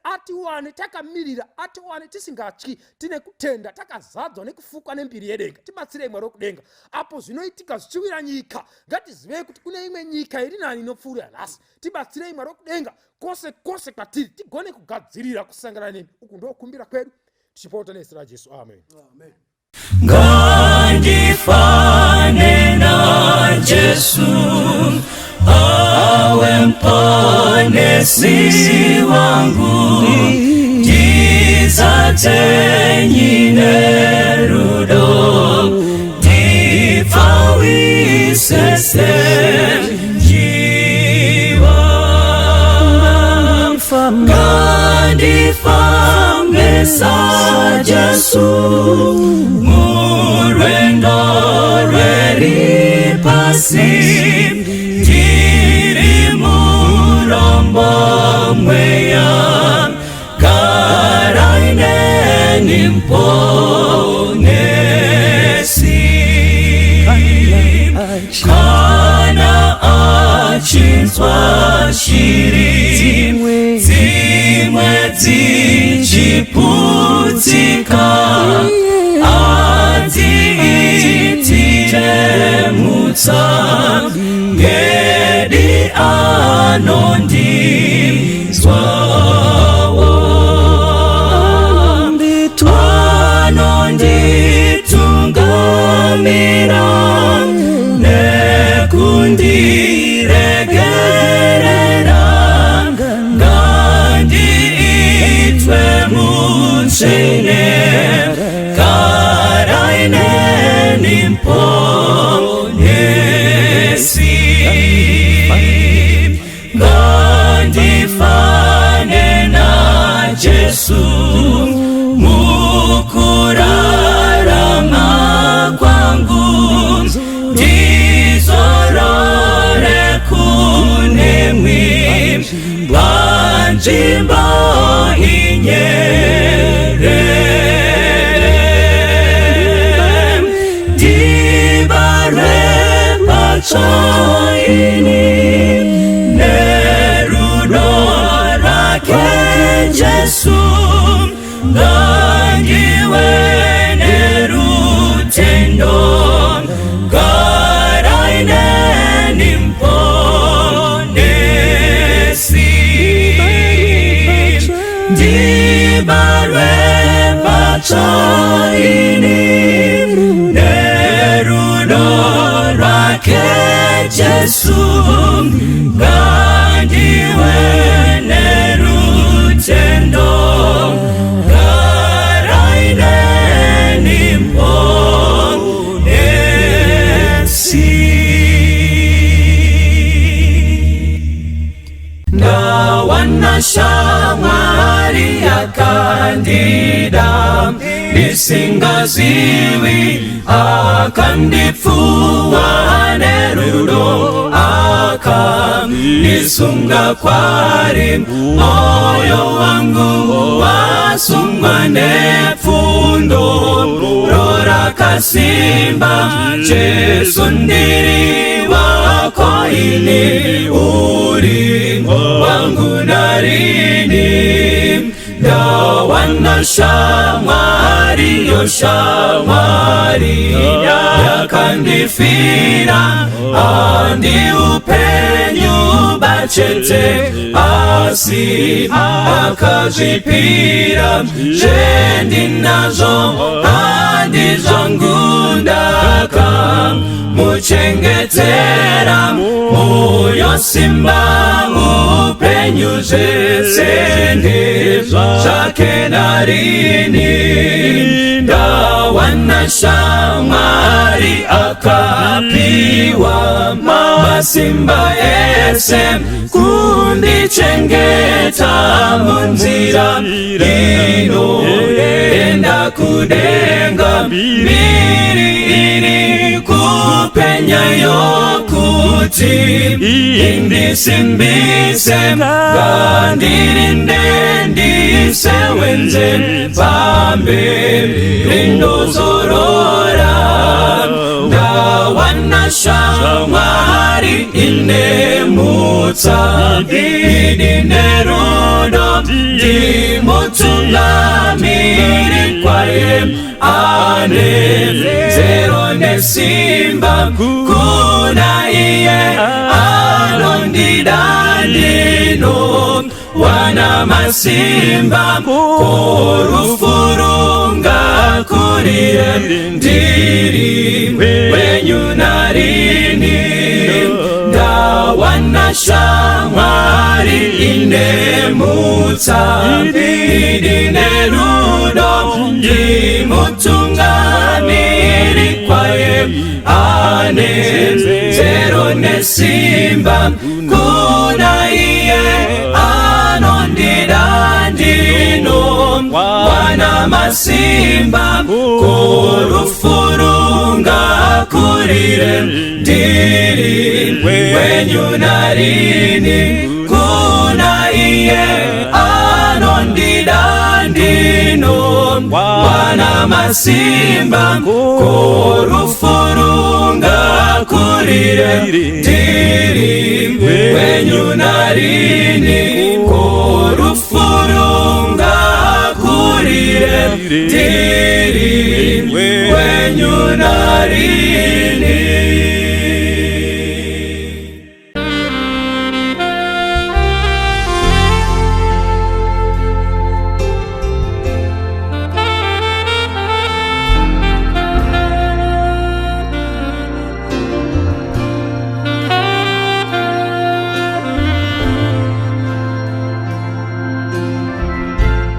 atiwane takamirira, atiwane tisingatyi, tine kutenda, takazadzwa nekufukwa nembiri yedenga. Tibatsirei Mwari wokudenga apo zvinoitika zvichiwira nyika, ngatizivei kuti kune imwe nyika iri nani inopfuura nhasi. Tibatsirei Mwari wokudenga kwose kwose kwatiri tigone kugadzirira kusangana nemi. Uku ndokumbira kwedu tichipota nezita raJesu, amen. Ngandifane na Jesu awe mponesi wangu, tizatenyine rudo, tifawisese jiwa. Ngandifame sa Jesu murwendo rweri pasi, tiri murombo mweya, karaine nimponesi. Kana achinzwa shiri zimwe dzichiputika, atiitire mutsa ngedi anondizwawo, anonditungamira nekundiregerera, ngandiitwe mutsvene, karaine nimponesi. Ngandifane na Jesu mukurarama kwangu, ndizorore kunemwi panzvimbo inyerere. Ndibarwe patsvaini nerudo rake Jesu, ngandiwe nerutendo, karaine nimponesi. Ndibarwe patsvaini nerudo rake Jesu, ngandiwe nerutendo, karaine nimponesi. Ndawana shamwari yakandida ndisingazivi, akandipfuwa nerudo, akandisunga kwari. Moyo wangu wasungwa nepfundo rorakasimba, Jesu ndiri wako ini, uri wangu narini. Ndawana shamwari yo shamwari yakandifira, andi upenyu bachete asi akazvipira, zvendinazo handi zvangu ndaka muchengetera, moyo simba upenyu zvese zvake narini. Ndawana shamwari akapiwa masimba ese, kundichengeta munzira inoenda kudenga, mbiri iri kupenya yokuti indisimbise, ngandirinde ndisewenze pamberi ndozorora ndawana shamwari inemutsa idine rudo ndimutungamiri kwaye ane zero nesimba kuna iye anondidandino wana masimba korufurunga kuriye ndiri wenyu narini ndawana shamwari inemutsa idine rudo ndimutungamiri kwaye ane zero nesimba kuna iye anondidandino wana masimba korufurunga kurire ndiri wenyu narini kuna iye anondidandino wana masimba korufurunga kurire ndiri wenyu narini korufurunga kurire ndiri wenyu narini